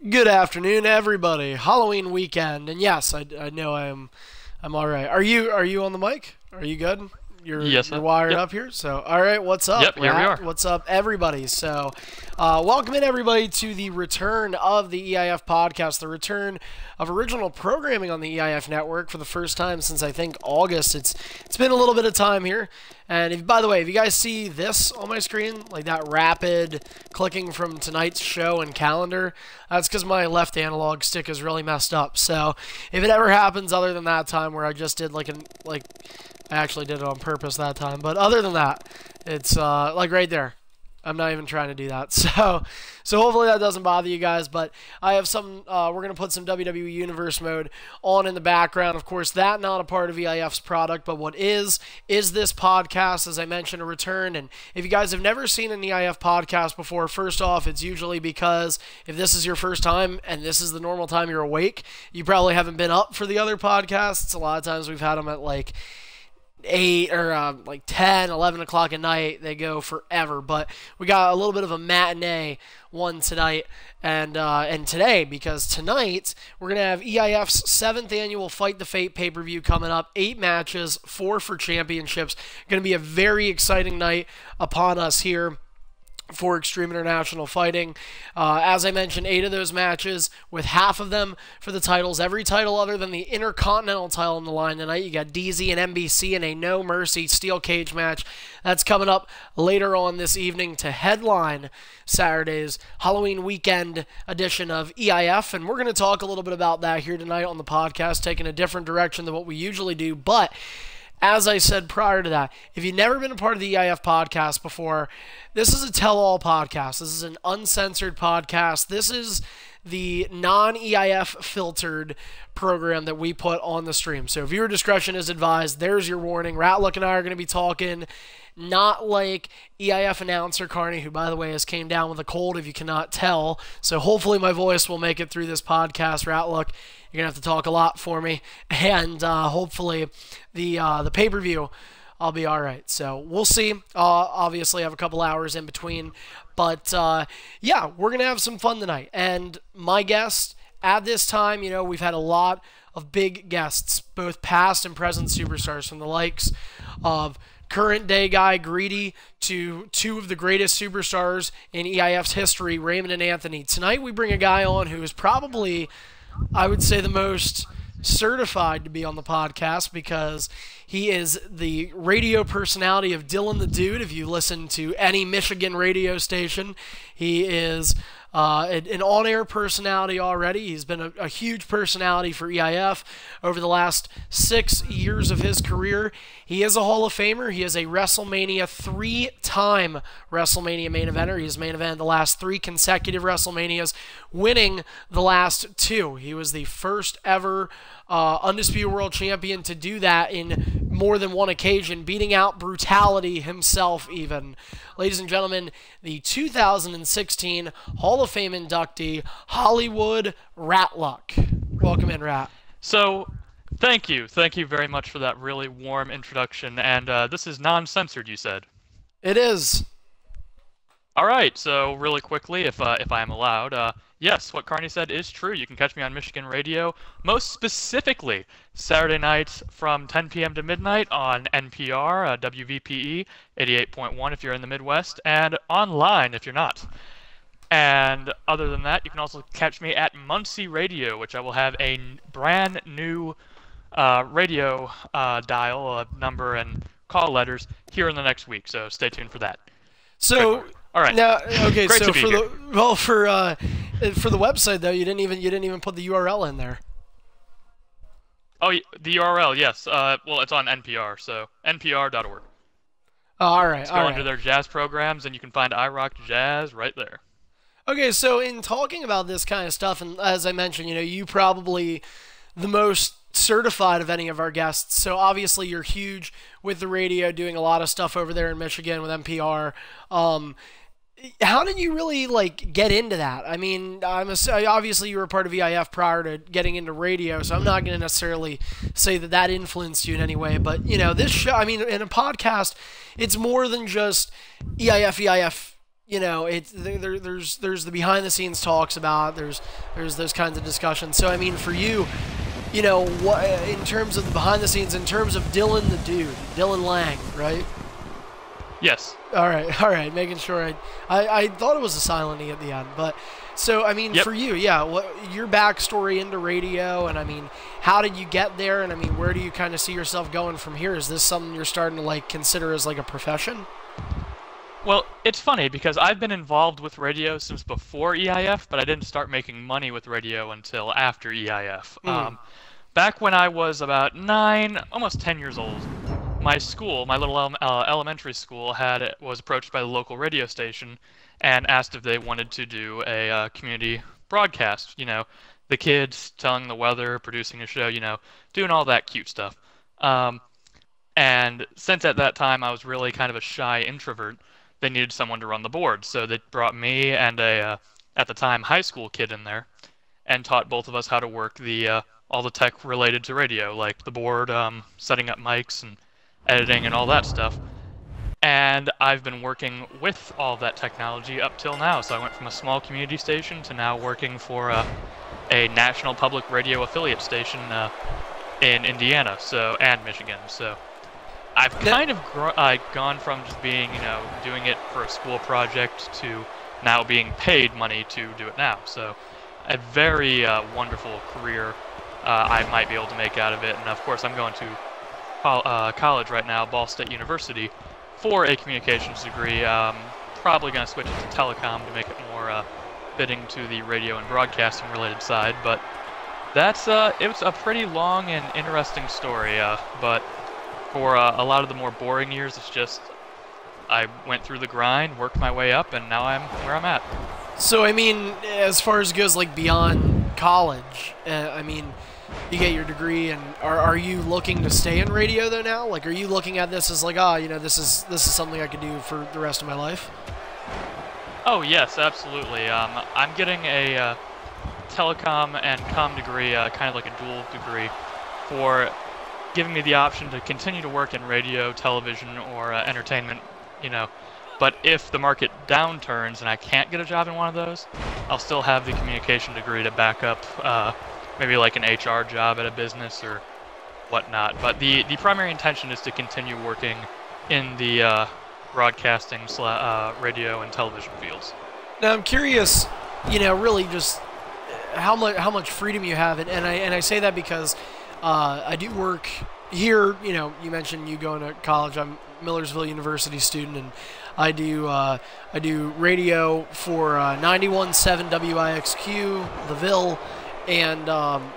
Good afternoon, everybody. Halloween weekend, and yes, I know I'm all right. Are you on the mic? Are you good? Yes, You're wired yep. up here. So, all right, what's up, Yep, here we Rat? are. What's up, everybody? So, welcome in everybody to the return of the EIF podcast, the return of original programming on the EIF network for the first time since I think August. It's been a little bit of time here. And by the way, if you guys see this on my screen, like that rapid clicking from tonight's show and calendar, that's because my left analog stick is really messed up. So if it ever happens other than that time where I just did I actually did it on purpose that time. But other than that, it's like right there. I'm not even trying to do that. So hopefully that doesn't bother you guys. But I have some, we're going to put some WWE Universe mode on in the background. Of course, that not a part of EIF's product, but what is this podcast, as I mentioned, a return. And if you guys have never seen an EIF podcast before, first off, it's usually because if this is your first time and this is the normal time you're awake, you probably haven't been up for the other podcasts. A lot of times we've had them at like 8 or like 10, 11 o'clock at night. They go forever, but we got a little bit of a matinee one tonight and today, because tonight we're gonna have EIF's 7th annual Fight the Fate pay-per-view coming up. 8 matches, 4 for championships. Gonna be a very exciting night upon us here for Extreme International Fighting. As I mentioned, 8 of those matches, with half of them for the titles. Every title other than the Intercontinental title on the line tonight. You got DZ and NBC in a No Mercy Steel Cage match. That's coming up later on this evening to headline Saturday's Halloween weekend edition of EIF. And we're going to talk a little bit about that here tonight on the podcast, taking a different direction than what we usually do. But as I said prior to that, if you've never been a part of the EIF podcast before, this is a tell-all podcast. This is an uncensored podcast. This is the non-EIF filtered program that we put on the stream. So viewer discretion is advised. There's your warning. Ratluck and I are going to be talking not like EIF announcer Carney, who, by the way, has came down with a cold, if you cannot tell. So hopefully my voice will make it through this podcast. Ratluck, you're going to have to talk a lot for me. And hopefully the pay-per-view, I'll be all right. So we'll see. Obviously, I have a couple hours in between. But, yeah, we're going to have some fun tonight. And my guest at this time, we've had a lot of big guests, both past and present superstars, from the likes of current day guy Greedy to 2 of the greatest superstars in EIF's history, Raymond and Anthony. Tonight we bring a guy on who is probably, I would say, the most certified to be on the podcast, because he is the radio personality of Dylan the Dude. If you listen to any Michigan radio station, he is an on-air personality already. He's been a huge personality for EIF over the last 6 years of his career. He is a Hall of Famer. He is a WrestleMania 3-time WrestleMania main eventer. He's main evented the last 3 consecutive WrestleManias, winning the last 2. He was the first ever Undisputed World Champion to do that in more than one occasion, beating out Brutality himself even. Ladies and gentlemen, the 2016 Hall of Fame inductee, Hollywood Ratluck. Welcome in, Rat. So, thank you very much for that really warm introduction. And this is non-censored, you said. It is. All right. So, really quickly, if I am allowed, yes, what Carney said is true. You can catch me on Michigan radio, most specifically Saturday nights from 10 p.m. to midnight on NPR, WVPE 88.1 if you're in the Midwest, and online if you're not. And other than that, you can also catch me at Muncie Radio, which I will have a brand new radio dial number and call letters here in the next week. So stay tuned for that. So, all right. Now, okay. Great So to be here. for the website though, you didn't even put the URL in there. Oh, the URL, yes. Well, it's on NPR, so npr.org. Oh, all right. Go under their jazz programs, and you can find I Rock Jazz right there. Okay, so in talking about this kind of stuff, and as I mentioned, you probably the most certified of any of our guests. So obviously you're huge with the radio, doing a lot of stuff over there in Michigan with NPR. How did you really get into that? I mean, obviously you were a part of EIF prior to getting into radio, so I'm not going to necessarily say that influenced you in any way. But this show, I mean, in a podcast, it's more than just EIF you know, it's there's the behind the scenes talks about there's those kinds of discussions. So I mean, for you, you know, what in terms of the behind the scenes, in terms of Dylan the dude, Dylan Lang, right? Yes. All right, making sure I thought it was a silent E at the end, but so I mean, Yep. for you, yeah, what your backstory into radio, and I mean, how did you get there, and I mean, where do you kind of see yourself going from here? Is this something you're starting to like consider as like a profession? Well, it's funny because I've been involved with radio since before EIF, but I didn't start making money with radio until after EIF. Back when I was about 9, almost 10 years old, my school, my little elementary school, was approached by the local radio station and asked if they wanted to do a community broadcast. You know, the kids telling the weather, producing a show, you know, doing all that cute stuff. And since at that time I was really kind of a shy introvert, they needed someone to run the board. So they brought me and a, at the time, high school kid in there and taught both of us how to work the all the tech related to radio, like the board, setting up mics and editing and all that stuff. And I've been working with all that technology up till now. So I went from a small community station to now working for a national public radio affiliate station in Indiana, and Michigan. So I've kind of gone from just being, you know, doing it for a school project to now being paid money to do it now. So a very wonderful career I might be able to make out of it. And of course, I'm going to college right now, Ball State University, for a communications degree. Probably going to switch it to telecom to make it more fitting to the radio and broadcasting related side. But that's it was a pretty long and interesting story. But for a lot of the more boring years, it's just I went through the grind, worked my way up, and now I'm where I'm at. So I mean, as far as it goes, like beyond college, I mean, you get your degree, and are you looking to stay in radio though now? Like, are you looking at this as like, you know, this is something I could do for the rest of my life? Oh yes, absolutely. I'm getting a telecom and comm degree, kind of like a dual degree, for giving me the option to continue to work in radio, television, or entertainment, you know. But if the market downturns and I can't get a job in one of those, I'll still have the communication degree to back up maybe like an HR job at a business or whatnot. But the primary intention is to continue working in the broadcasting, radio, and television fields. Now I'm curious, you know, really just how much freedom you have, and I say that because I do work here. You know, you mentioned you going to college. I'm Millersville University student, and I do radio for 91.7 WIXQ, the Ville, and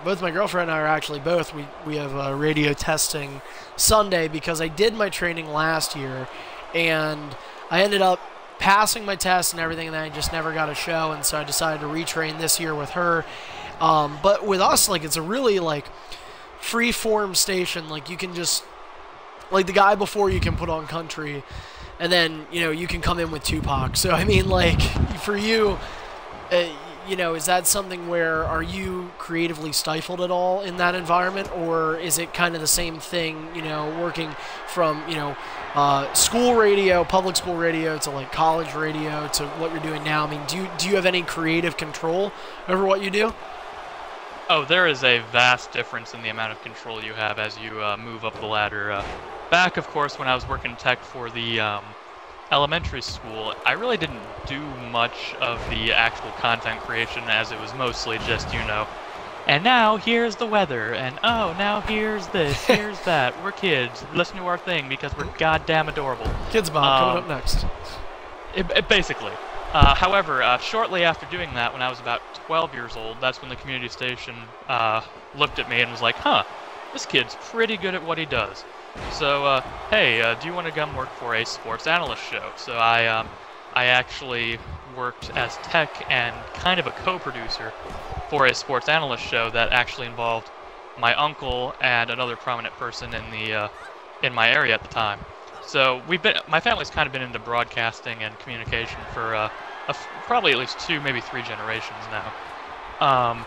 both my girlfriend and I are actually both. We have radio testing Sunday because I did my training last year, and I ended up passing my test and everything, and then I just never got a show, and so I decided to retrain this year with her. But with us, like, it's a really like free-form station. Like, you can just, like, the guy before you can put on country, and then, you know, you can come in with Tupac. So I mean, like, for you, you know, is that something where, are you creatively stifled at all in that environment, or is it kind of the same thing, you know, working from, you know, school radio, public school radio, to like college radio, to what you're doing now? I mean, do you have any creative control over what you do? Oh, there is a vast difference in the amount of control you have as you move up the ladder. Back, of course, when I was working tech for the elementary school, I really didn't do much of the actual content creation, as it was mostly just, you know, and now here's the weather, and oh, now here's this, here's that. We're kids. Listen to our thing because we're goddamn adorable. Kids Bob, coming up next. Basically. However, shortly after doing that, when I was about 12 years old, that's when the community station looked at me and was like, huh, this kid's pretty good at what he does. So, hey, do you want to come work for a sports analyst show? So I actually worked as tech and kind of a co-producer for a sports analyst show that actually involved my uncle and another prominent person in my area at the time. So my family's kind of been into broadcasting and communication for probably at least 2, maybe 3 generations now.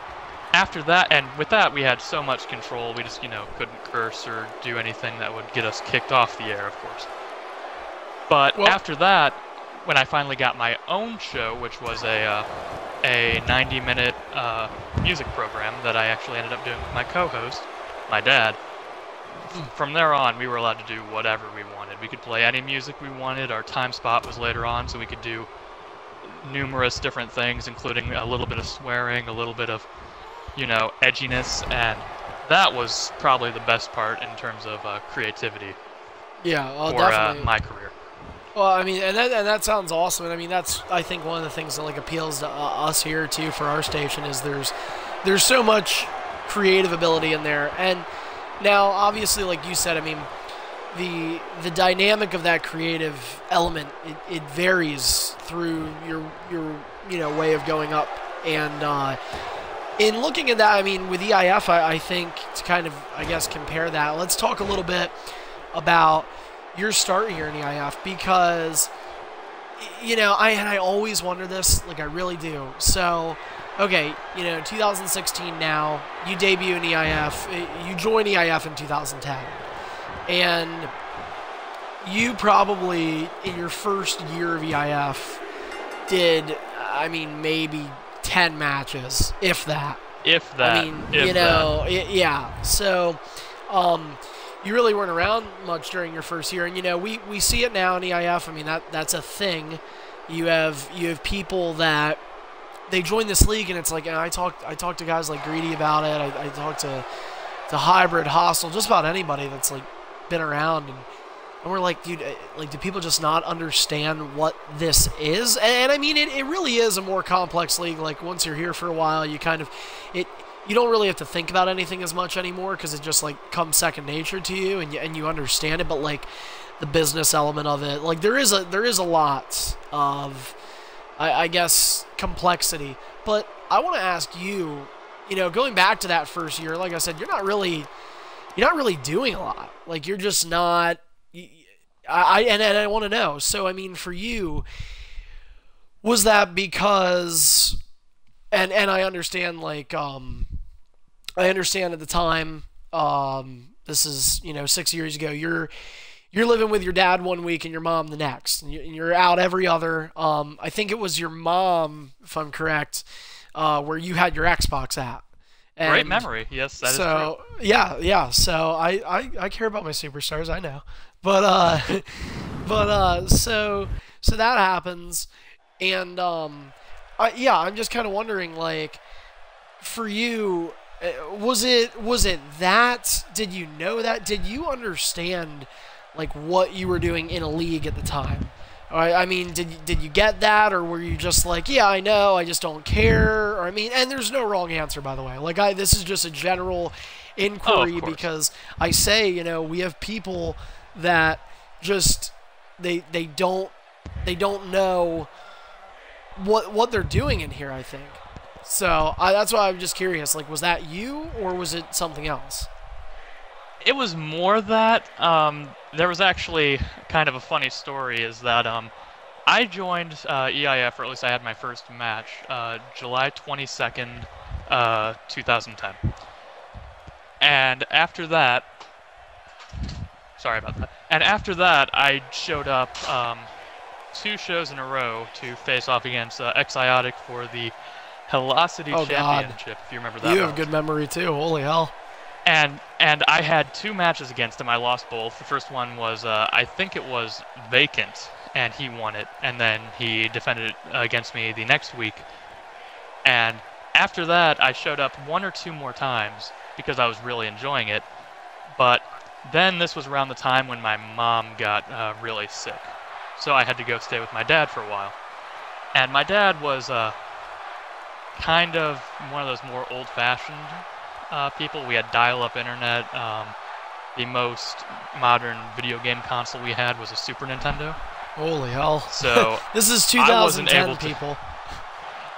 After that, and with that, we had so much control, we just, you know, couldn't curse or do anything that would get us kicked off the air, of course. But after that, when I finally got my own show, which was a 90-minute music program that I actually ended up doing with my co-host, my dad. From there on, we were allowed to do whatever we wanted. We could play any music we wanted. Our time spot was later on, so we could do numerous different things, including a little bit of swearing, a little bit of, you know, edginess, and that was probably the best part in terms of creativity. Yeah, well, for definitely. My career. Well, I mean, and that sounds awesome. And I mean, that's, I think, one of the things that like appeals to us here too for our station is there's so much creative ability in there. And now, obviously, like you said, I mean, the dynamic of that creative element, it varies through your you know, way of going up. And in looking at that, I mean, with EIF, I think to kind of, I guess, compare that, let's talk a little bit about your start here in EIF, because, you know, I always wonder this, like I really do. So, okay, you know, 2016 now, you debut in EIF, you join EIF in 2010, and you probably, in your first year of EIF, did, I mean, maybe 10 matches, if that. If that. I mean, you know, yeah. So, you really weren't around much during your first year, and you know, we see it now in EIF. I mean, that's a thing. You have people that they join this league, and it's like, and I talk to guys like Greedy about it. I talk to Hybrid, Hostile, just about anybody that's like been around, and we're like, dude, like, do people just not understand what this is? And I mean, it really is a more complex league. Like, once you're here for a while, you kind of you don't really have to think about anything as much anymore, because it just like comes second nature to you, and you understand it. But like the business element of it, like there is a lot of, I guess, complexity. But I want to ask you, you know, going back to that first year, like I said, you're not really doing a lot. Like, you're just not. And I want to know. So I mean, for you, was that because? And I understand, like, I understand at the time, this is, you know, 6 years ago, you're living with your dad one week and your mom the next, and you're out every other. I think it was your mom, if I'm correct, where you had your Xbox at. And great memory. Yes, that is true. Yeah. So I care about my superstars, I know. But so that happens, and I'm just kind of wondering, like, for you, was it that? Did you know that? Did you understand, like, what you were doing in a league at the time? I mean, did you get that, or were you just like, yeah, I know, I just don't care? Or I mean, and there's no wrong answer, by the way. Like, this is just a general inquiry, because I say, you know, we have people that just they don't know what they're doing in here, I think. So that's why I'm just curious. Like, was that you, or was it something else? It was more that. There was actually kind of a funny story, is that I joined EIF, or at least I had my first match, July 22nd, 2010. And after that, sorry about that. And after that, I showed up 2 shows in a row to face off against Exiotic for the Velocity Championship, if you remember that. You have good memory too, holy hell. And I had 2 matches against him. I lost both. The first one was, I think it was Vacant, and he won it. And then he defended it against me the next week. And after that, I showed up 1 or 2 more times because I was really enjoying it. But then this was around the time when my mom got really sick. So I had to go stay with my dad for a while. And my dad was kind of one of those more old-fashioned people. We had dial-up internet. The most modern video game console we had was a Super Nintendo. Holy hell. So this is 2010, people.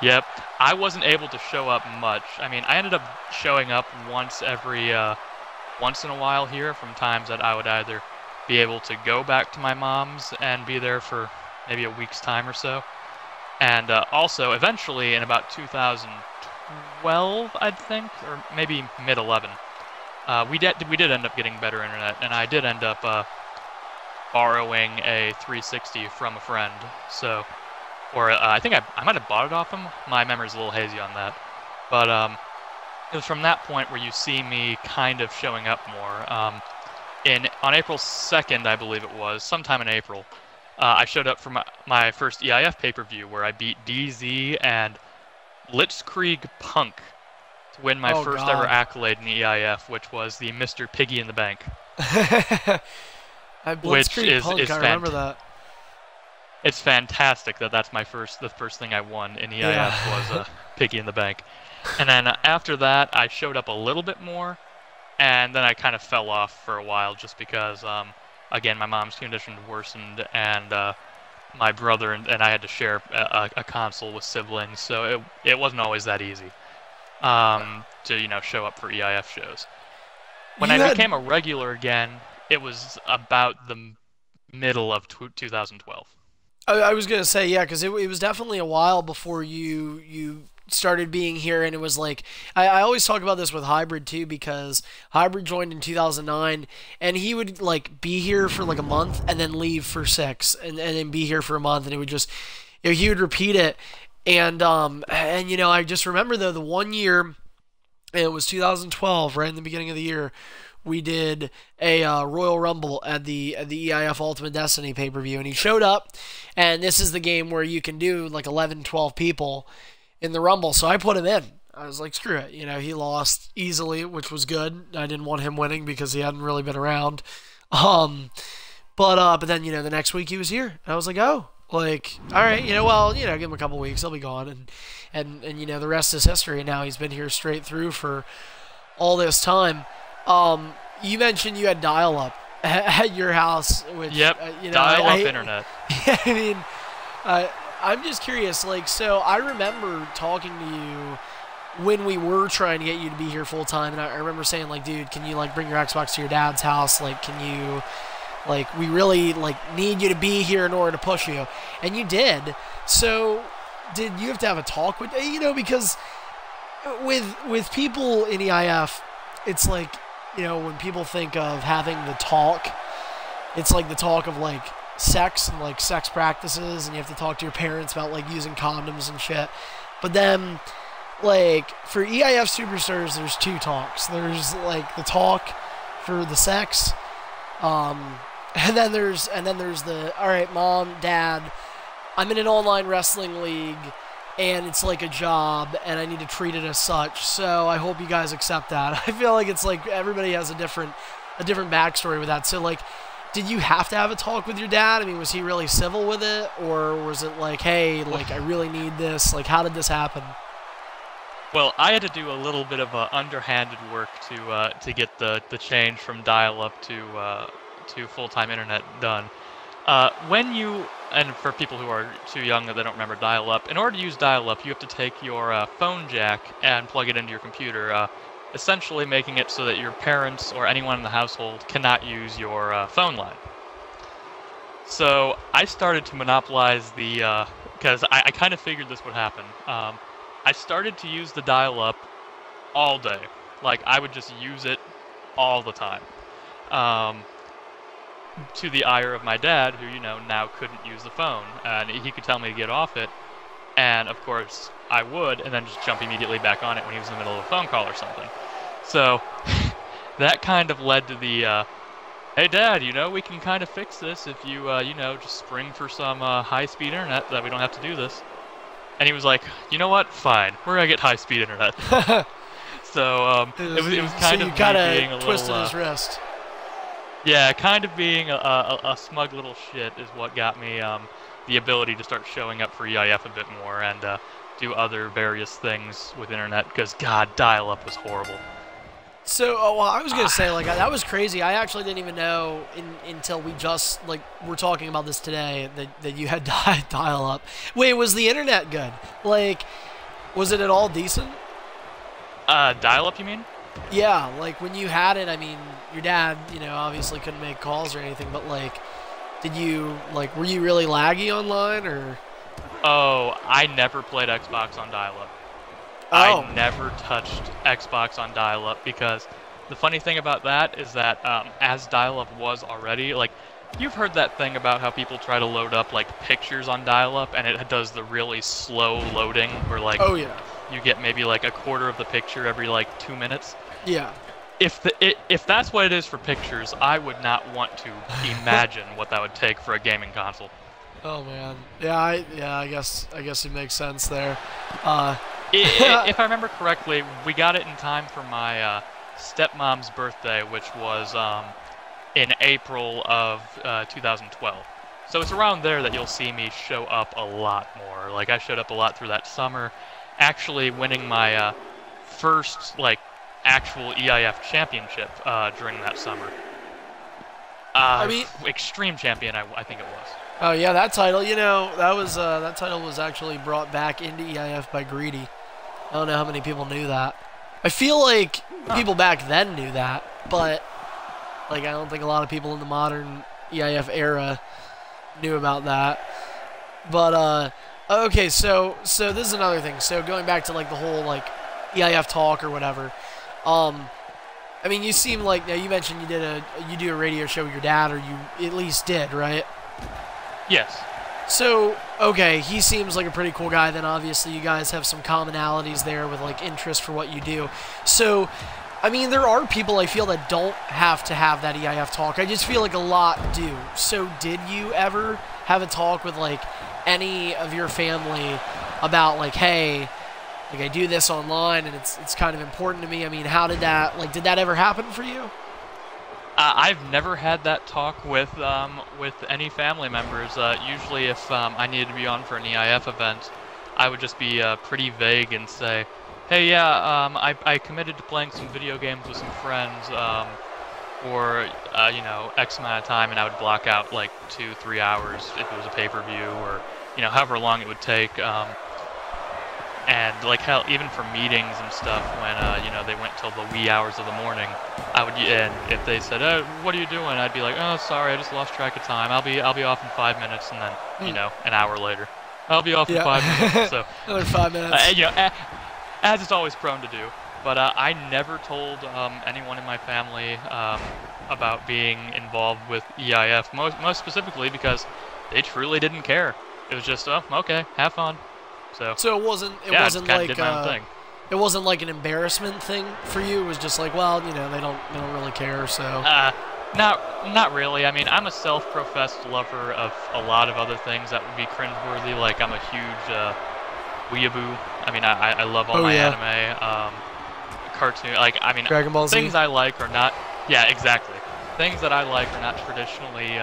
Yep. I wasn't able to show up much. I mean, I ended up showing up once in a while here, from times that I would either be able to go back to my mom's and be there for maybe a week's time or so. And also, eventually, in about 2012, I think, or maybe mid-11, we did end up getting better internet, and I did end up borrowing a 360 from a friend. So, or I think I might have bought it off him. My memory's a little hazy on that. But it was from that point where you see me kind of showing up more. On April 2nd, I believe it was, sometime in April, I showed up for my first EIF pay-per-view where I beat DZ and Blitzkrieg Punk to win my first ever accolade in the EIF, which was the Mr. Piggy in the Bank. Which is I remember that. It's fantastic that's the first thing I won in EIF was Piggy in the Bank. And then after that, I showed up a little bit more, and then I kind of fell off for a while just because, again, my mom's condition worsened, and my brother and I had to share a console with siblings, so it wasn't always that easy to show up for EIF shows. When I became a regular again, it was about the middle of 2012. I was gonna say, yeah, because it was definitely a while before you started being here, and it was like I always talk about this with Hybrid too, because Hybrid joined in 2009, and he would like be here for like a month and then leave for 6, and then be here for a month, and it would just he would repeat it, and I just remember though the one year, it was 2012, right in the beginning of the year. We did a Royal Rumble at the EIF Ultimate Destiny pay-per-view, and he showed up, and this is the game where you can do like 11, 12 people in the Rumble, so I put him in. I was like, screw it. He lost easily, which was good. I didn't want him winning because he hadn't really been around. But then, the next week he was here, and I was like, oh, like, all right, give him a couple weeks, he'll be gone, and the rest is history, and now he's been here straight through for all this time. You mentioned you had dial-up at your house, which dial-up internet. I mean, I'm just curious. Like, so I remember talking to you when we were trying to get you to be here full time, and I remember saying, like, dude, can you like bring your Xbox to your dad's house? Like, can you, like, we really like need you to be here in order to push you, and you did. So, did you have to have a talk with because with people in EIF, it's like. When people think of having the talk, it's like the talk of like sex and like sex practices, and you have to talk to your parents about like using condoms and shit. But then, like for EIF superstars, there's 2 talks. There's like the talk for the sex, and then there's the all right, mom, dad, I'm in an online wrestling league. And it's like a job, and I need to treat it as such. So I hope you guys accept that. I feel like it's like everybody has a different backstory with that. So like, did you have to have a talk with your dad? I mean, was he really civil with it, or was it like, hey, like I really need this? Like, how did this happen? Well, I had to do a little bit of underhanded work to get the change from dial-up to full-time internet done. And for people who are too young that they don't remember dial-up, in order to use dial-up, you have to take your phone jack and plug it into your computer, essentially making it so that your parents or anyone in the household cannot use your phone line. So I started to monopolize because I kind of figured this would happen. I started to use the dial-up all day. Like, I would just use it all the time. To the ire of my dad, who, now couldn't use the phone. And he could tell me to get off it, and of course I would, and then just jump immediately back on it when he was in the middle of a phone call or something. So that kind of led to the, hey Dad, we can kind of fix this if you, just spring for some high-speed internet that we don't have to do this. And he was like, you know what, fine, we're gonna get high-speed internet. So it was kind of being a little... twisted his wrist. Yeah, kind of being a smug little shit is what got me the ability to start showing up for EIF a bit more and do other various things with internet, because, God, dial-up was horrible. So, I was going to say, like, that was crazy. I actually didn't even know until we just, like, were talking about this today that you had dial-up. Wait, was the internet good? Like, was it at all decent? Dial-up, you mean? Yeah, like when you had it, I mean, your dad, obviously couldn't make calls or anything, but like, were you really laggy online, or? Oh, I never played Xbox on dial-up. Oh. I never touched Xbox on dial-up because the funny thing about that is that as dial-up was already, like, you've heard that thing about how people try to load up like pictures on dial-up, and it does the really slow loading, where like Oh yeah. you get maybe like a quarter of the picture every like 2 minutes. Yeah. If that's what it is for pictures, I would not want to imagine what that would take for a gaming console. Oh man. Yeah. I guess it makes sense there. If I remember correctly, we got it in time for my stepmom's birthday, which was in April of 2012. So it's around there that you'll see me show up a lot more. Like I showed up a lot through that summer, actually winning my first like actual EIF championship during that summer. I mean, Extreme Champion, I think it was. Oh yeah, that title. You know, that title was actually brought back into EIF by Greedy. I don't know how many people knew that. I feel like people back then knew that, but like I don't think a lot of people in the modern EIF era knew about that. But okay, so this is another thing. So going back to like the whole like EIF talk or whatever. I mean, you seem like now you mentioned you do a radio show with your dad, or you at least did, right? Yes. So, okay, he seems like a pretty cool guy. Then obviously you guys have some commonalities there with like interest for what you do. So, I mean, there are people I feel that don't have to have that EIF talk. I just feel like a lot do. So, did you ever have a talk with like any of your family about like, hey, like I do this online and it's kind of important to me? I mean, how did that ever happen for you? I've never had that talk with any family members. Usually, if I needed to be on for an EIF event, I would just be pretty vague and say, "Hey, yeah, I committed to playing some video games with some friends for you know, X amount of time," and I would block out like 2-3 hours if it was a pay-per-view, or you know, however long it would take. And like hell, even for meetings and stuff, when you know, they went till the wee hours of the morning, I would, and if they said, "What are you doing?" I'd be like, "Oh, sorry, I just lost track of time. I'll be off in 5 minutes," and then you know, an hour later, I'll be off in 5 minutes. So another 5 minutes. you know, as it's always prone to do. But I never told anyone in my family about being involved with EIF. Most specifically because they truly didn't care. It was just, oh, okay, have fun. So it wasn't like did my own thing. It wasn't like an embarrassment thing for you. It was just like, well, you know, they don't really care. So not really. I mean, I'm a self-professed lover of a lot of other things that would be cringeworthy. Like I'm a huge weeaboo. I mean, I love all my anime, cartoon. Like I mean, Dragon Ball Z. Things I like are not. Yeah, exactly. Things that I like are not traditionally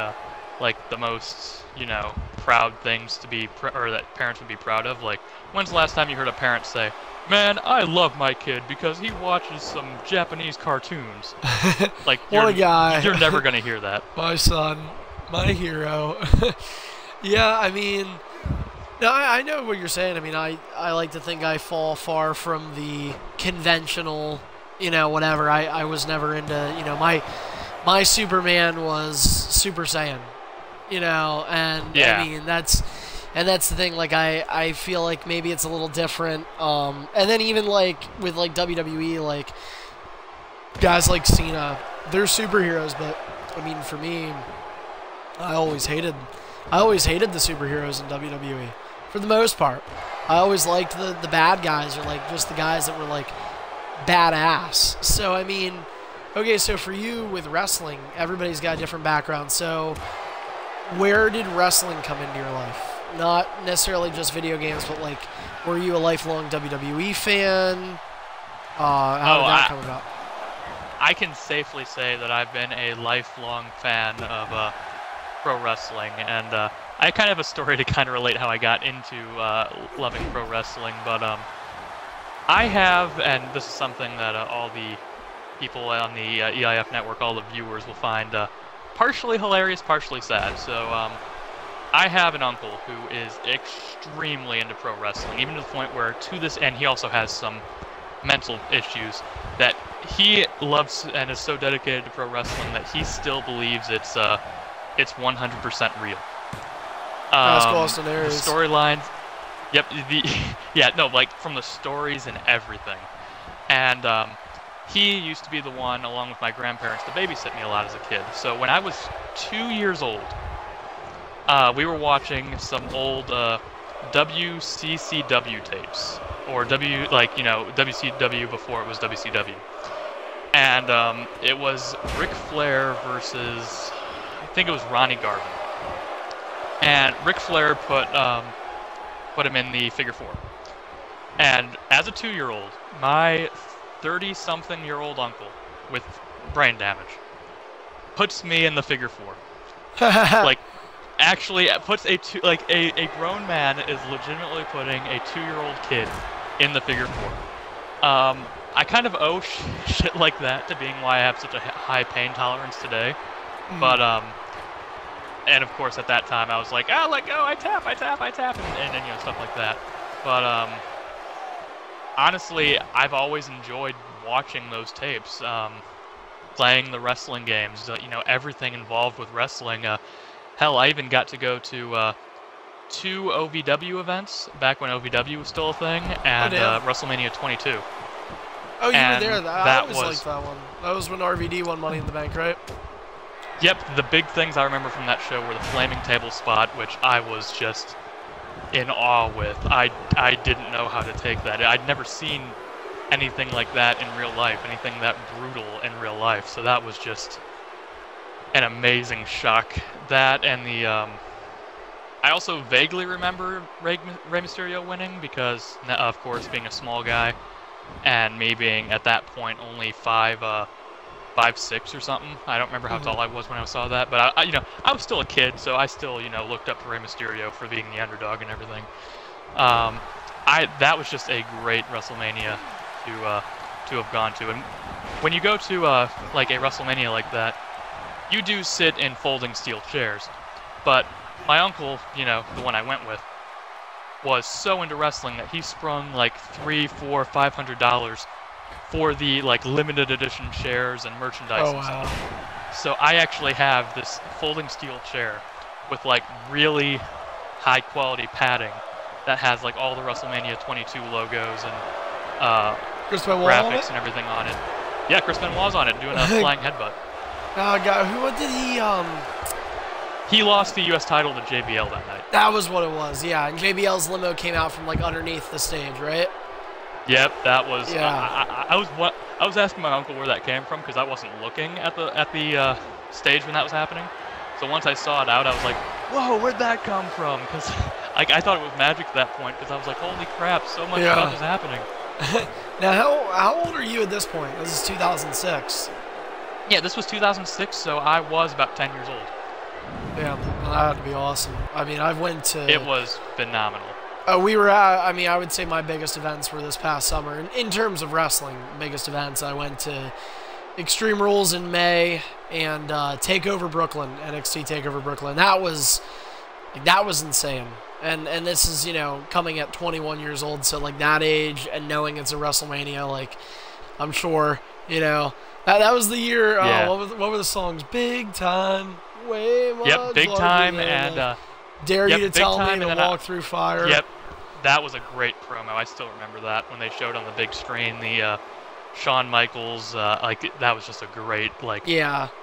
like the most, you know, proud things to be, or that parents would be proud of. Like, when's the last time you heard a parent say, "Man, I love my kid because he watches some Japanese cartoons"? Like, what a guy. You're never gonna hear that. My son, my hero. Yeah, I mean, no, I know what you're saying. I mean, I like to think I fall far from the conventional, you know, whatever. I was never into, you know, my Superman was Super Saiyan. You know, and yeah. I mean that's the thing. Like I feel like maybe it's a little different. And then even like with like WWE, like guys like Cena, they're superheroes. But I mean, for me, I always hated the superheroes in WWE for the most part. I always liked the bad guys, or like just the guys that were like badass. So I mean, okay, so for you with wrestling, everybody's got a different background. So where did wrestling come into your life? Not necessarily just video games, but like, were you a lifelong WWE fan? How did that come about? I can safely say that I've been a lifelong fan of pro wrestling, and I kind of have a story to kind of relate how I got into loving pro wrestling. But I have, and this is something that all the people on the EIF network, all the viewers will find partially hilarious, partially sad. So I have an uncle who is extremely into pro wrestling, even to the point where and he also has some mental issues, that he loves and is so dedicated to pro wrestling that he still believes it's 100% real. Ask Austin Aries. The storylines, yep, yeah, no, like from the stories and everything. And he used to be the one, along with my grandparents, to babysit me a lot as a kid. So when I was 2 years old, we were watching some old WCCW tapes, or WCW before it was WCW. And it was Ric Flair versus, I think it was Ronnie Garvin. And Ric Flair put him in the figure 4. And as a 2-year-old, my 30-something-year-old uncle with brain damage puts me in the figure 4. Like, actually, puts a grown man is legitimately putting a 2-year-old kid in the figure 4. I kind of owe shit like that to being why I have such a high pain tolerance today. But and of course at that time I was like, ah, let go, I tap, and stuff like that. But honestly, I've always enjoyed watching those tapes, playing the wrestling games, everything involved with wrestling. Hell, I even got to go to 2 OVW events back when OVW was still a thing, and WrestleMania 22. Oh, you were there. I always liked that one. That was when RVD won Money in the Bank, right? Yep, the big things I remember from that show were the flaming table spot, which I was just in awe with. I didn't know how to take that. I'd never seen anything like that in real life, anything that brutal in real life, so that was just an amazing shock. That and the I also vaguely remember Rey Mysterio winning because, of course, being a small guy and me being at that point only 5'6" or something. I don't remember how tall I was when I saw that, but I was still a kid, so I still looked up to Rey Mysterio for being the underdog and everything. That was just a great WrestleMania to have gone to. And when you go to like a WrestleMania like that, you do sit in folding steel chairs, but my uncle, the one I went with, was so into wrestling that he sprung like $300, $400, $500 for the limited edition chairs and merchandise and stuff. So I actually have this folding steel chair with really high quality padding that has all the WrestleMania 22 logos and graphics and everything on it. Yeah, Chris Benoit's on it doing a flying headbutt. Oh God, what did he He lost the U.S. title to JBL that night. That was what it was, yeah. And JBL's limo came out from underneath the stage, right? Yep, that was. Yeah. I was asking my uncle where that came from because I wasn't looking at the stage when that was happening. So once I saw it out, I was like, "Whoa, where'd that come from?" Because I thought it was magic at that point because I was like, "Holy crap, so much stuff is happening." Now, how old are you at this point? This is 2006. Yeah, this was 2006, so I was about 10 years old. Yeah, well, that had to be awesome. I mean, I went to... It was phenomenal. We were at, I would say my biggest events were this past summer. In terms of wrestling, biggest events, I went to Extreme Rules in May and TakeOver Brooklyn, NXT TakeOver Brooklyn. That was insane. And this is, coming at 21 years old, so that age and knowing it's a WrestleMania, I'm sure, that was the year, yeah. What were the songs? Big Time, way much. Yep, Big Time and Dare You to Tell Me to Walk Through Fire. Yep, that was a great promo. I still remember that when they showed on the big screen the Shawn Michaels. That was just a great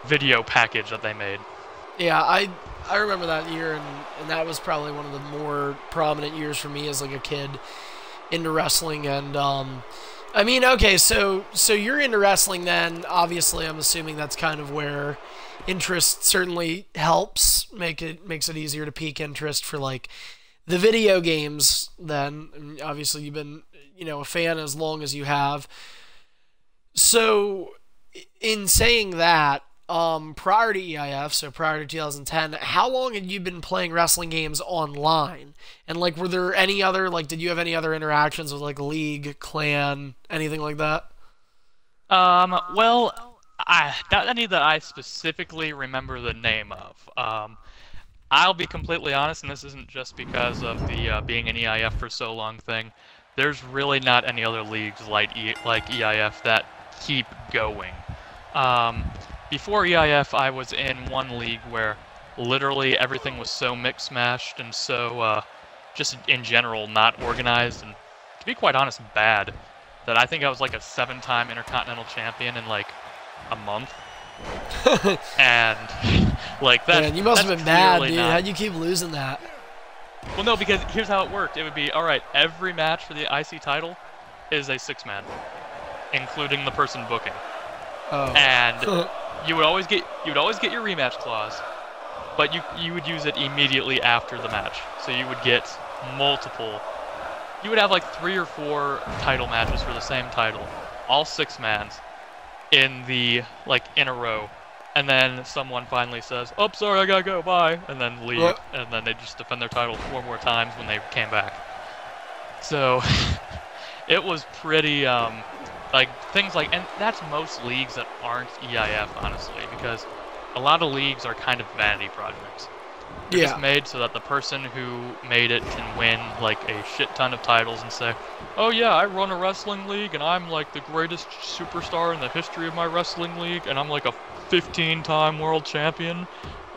video package that they made. Yeah, I remember that year, and that was probably one of the more prominent years for me as a kid into wrestling. And okay, so you're into wrestling then. Obviously, I'm assuming that's kind of where interest certainly helps makes it easier to pique interest for the video games then. And obviously you've been a fan as long as you have. So in saying that, prior to EIF, so prior to 2010, how long had you been playing wrestling games online? And were there any other did you have any other interactions with League, Clan, anything like that? Well, not any that I specifically remember the name of. I'll be completely honest, and this isn't just because of the being an EIF for so long thing. There's really not any other leagues like EIF that keep going. Before EIF, I was in one league where literally everything was so mix-mashed and so just in general not organized and, to be quite honest, bad. that I think I was like a 7-time Intercontinental Champion in like a month. And like that. Man, you must have been mad, dude. Not... How'd you keep losing that? Well, no, because here's how it worked. It would be, all right, every match for the IC title is a 6-man, including the person booking. Oh. And you would always get your rematch clause, but you would use it immediately after the match. So you would get multiple. You would have like 3 or 4 title matches for the same title, all 6-mans, in a row. And then someone finally says, "Oh, sorry, I gotta go, bye," and then leave, and then they just defend their title 4 more times when they came back. So it was pretty, like things like, and that's most leagues that aren't EIF, honestly, because a lot of leagues are kind of vanity projects. They're just made so that the person who made it can win like a shit ton of titles and say, "Oh yeah, I run a wrestling league and I'm like the greatest superstar in the history of my wrestling league and I'm like a 15-time world champion."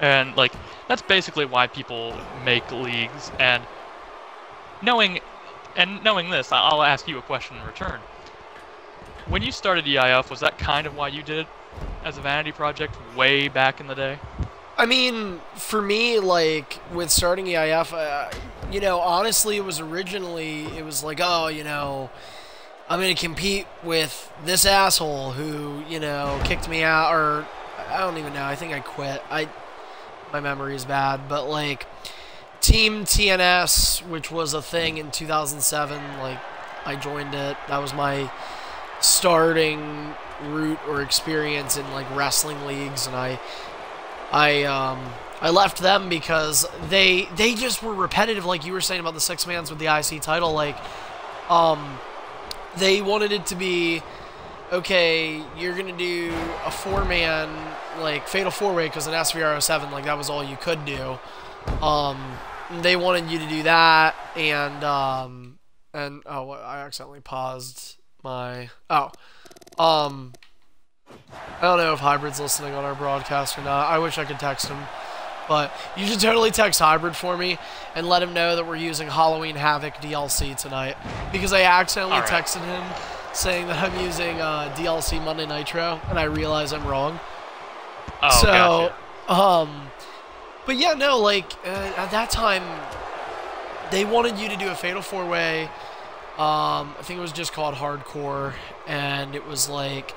And like that's basically why people make leagues. And knowing this, I'll ask you a question in return. When you started EIF, was that kind of why you did it as a vanity project way back in the day? I mean, for me, like, with starting EIF, you know, honestly, it was like, oh, you know, I'm going to compete with this asshole who, you know, kicked me out, or, I don't even know, I think I quit. My memory is bad, but, like, Team TNS, which was a thing in 2007, like, I joined it. That was my starting route or experience in, like, wrestling leagues, and I left them because they just were repetitive, like you were saying about the 6-mans with the IC title. Like, they wanted it to be, okay, you're gonna do a 4-man like fatal 4-way because in SVR 07, like that was all you could do. They wanted you to do that, and oh, I accidentally paused my I don't know if Hybrid's listening on our broadcast or not. I wish I could text him. But you should totally text Hybrid for me and let him know that we're using Halloween Havoc DLC tonight. Because I accidentally texted him saying that I'm using DLC Monday Nitro, and I realize I'm wrong. Oh, so, gotcha. But yeah, no, like, at that time, they wanted you to do a Fatal 4-Way. I think it was just called Hardcore, and it was like,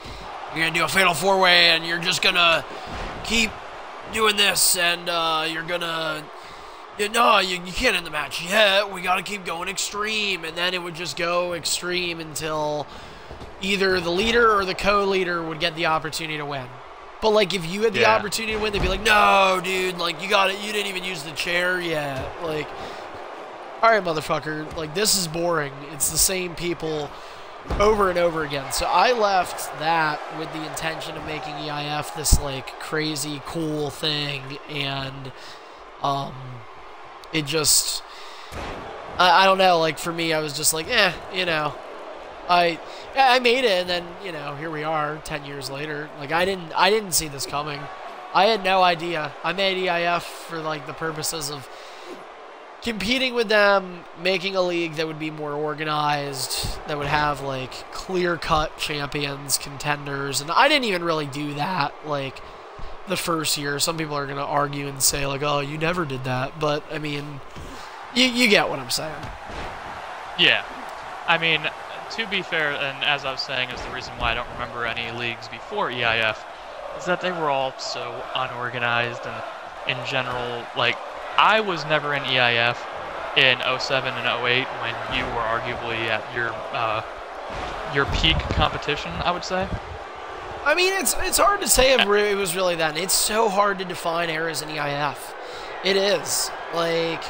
you're going to do a Fatal 4-Way, and you're just going to keep doing this, and you're going to... No, you can't end the match yet. We got to keep going extreme. And then it would just go extreme until either the leader or the co-leader would get the opportunity to win. But, like, if you had the opportunity to win, they'd be like, no, dude, like, you got it. You didn't even use the chair yet. Like, all right, motherfucker. Like, this is boring. It's the same people over and over again. So I left that with the intention of making EIF this, like, crazy cool thing. And, it just, I don't know, like, for me, I was just like, you know, I made it, and then, you know, here we are 10 years later. Like, I didn't see this coming. I had no idea. I made EIF for, like, the purposes of competing with them, making a league that would be more organized, that would have, like, clear-cut champions, contenders, and I didn't even really do that, like, the first year. Some people are going to argue and say, like, oh, you never did that, but, I mean, you get what I'm saying. Yeah. I mean, to be fair, and as I was saying, is the reason why I don't remember any leagues before EIF, is that they were all so unorganized, and in general, like, I was never in EIF in 07 and 08 when you were arguably at your peak competition, I would say. I mean, it's hard to say if it was really that. It's so hard to define eras in EIF. It is. Like,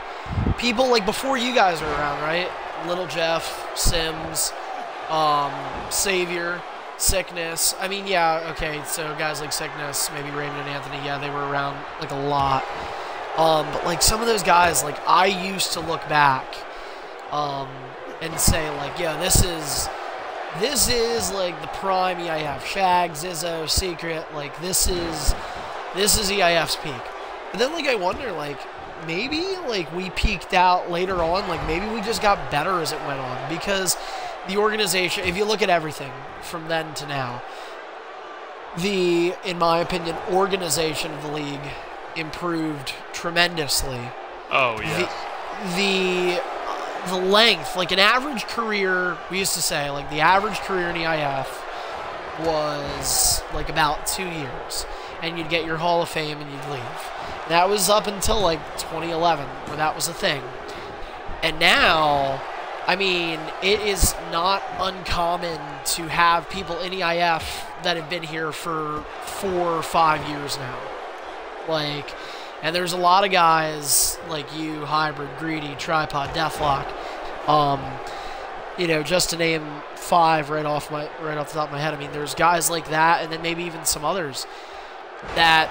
people, like, before you guys were around, right? Little Jeff, Sims, Savior, Sickness. I mean, yeah, okay, so guys like Sickness, maybe Raymond and Anthony, yeah, they were around, like, a lot. But, like, some of those guys, like, I used to look back and say, like, yeah, this is, like, the prime EIF. Shag, Zizzo, Secret, like, this is EIF's peak. But then, like, I wonder, like, maybe, like, we peaked out later on. Like, maybe we just got better as it went on. Because the organization, if you look at everything from then to now, in my opinion, organization of the league improved tremendously. Oh, yes. The length, like an average career, we used to say, like the average career in EIF was like about 2 years. And you'd get your Hall of Fame and you'd leave. That was up until like 2011, where that was a thing. And now, I mean, it is not uncommon to have people in EIF that have been here for 4 or 5 years now. Like, and there's a lot of guys like you, Hybrid, Greedy, Tripod, Deathlock. You know, just to name 5 right off the top of my head. I mean, there's guys like that, and then maybe even some others that,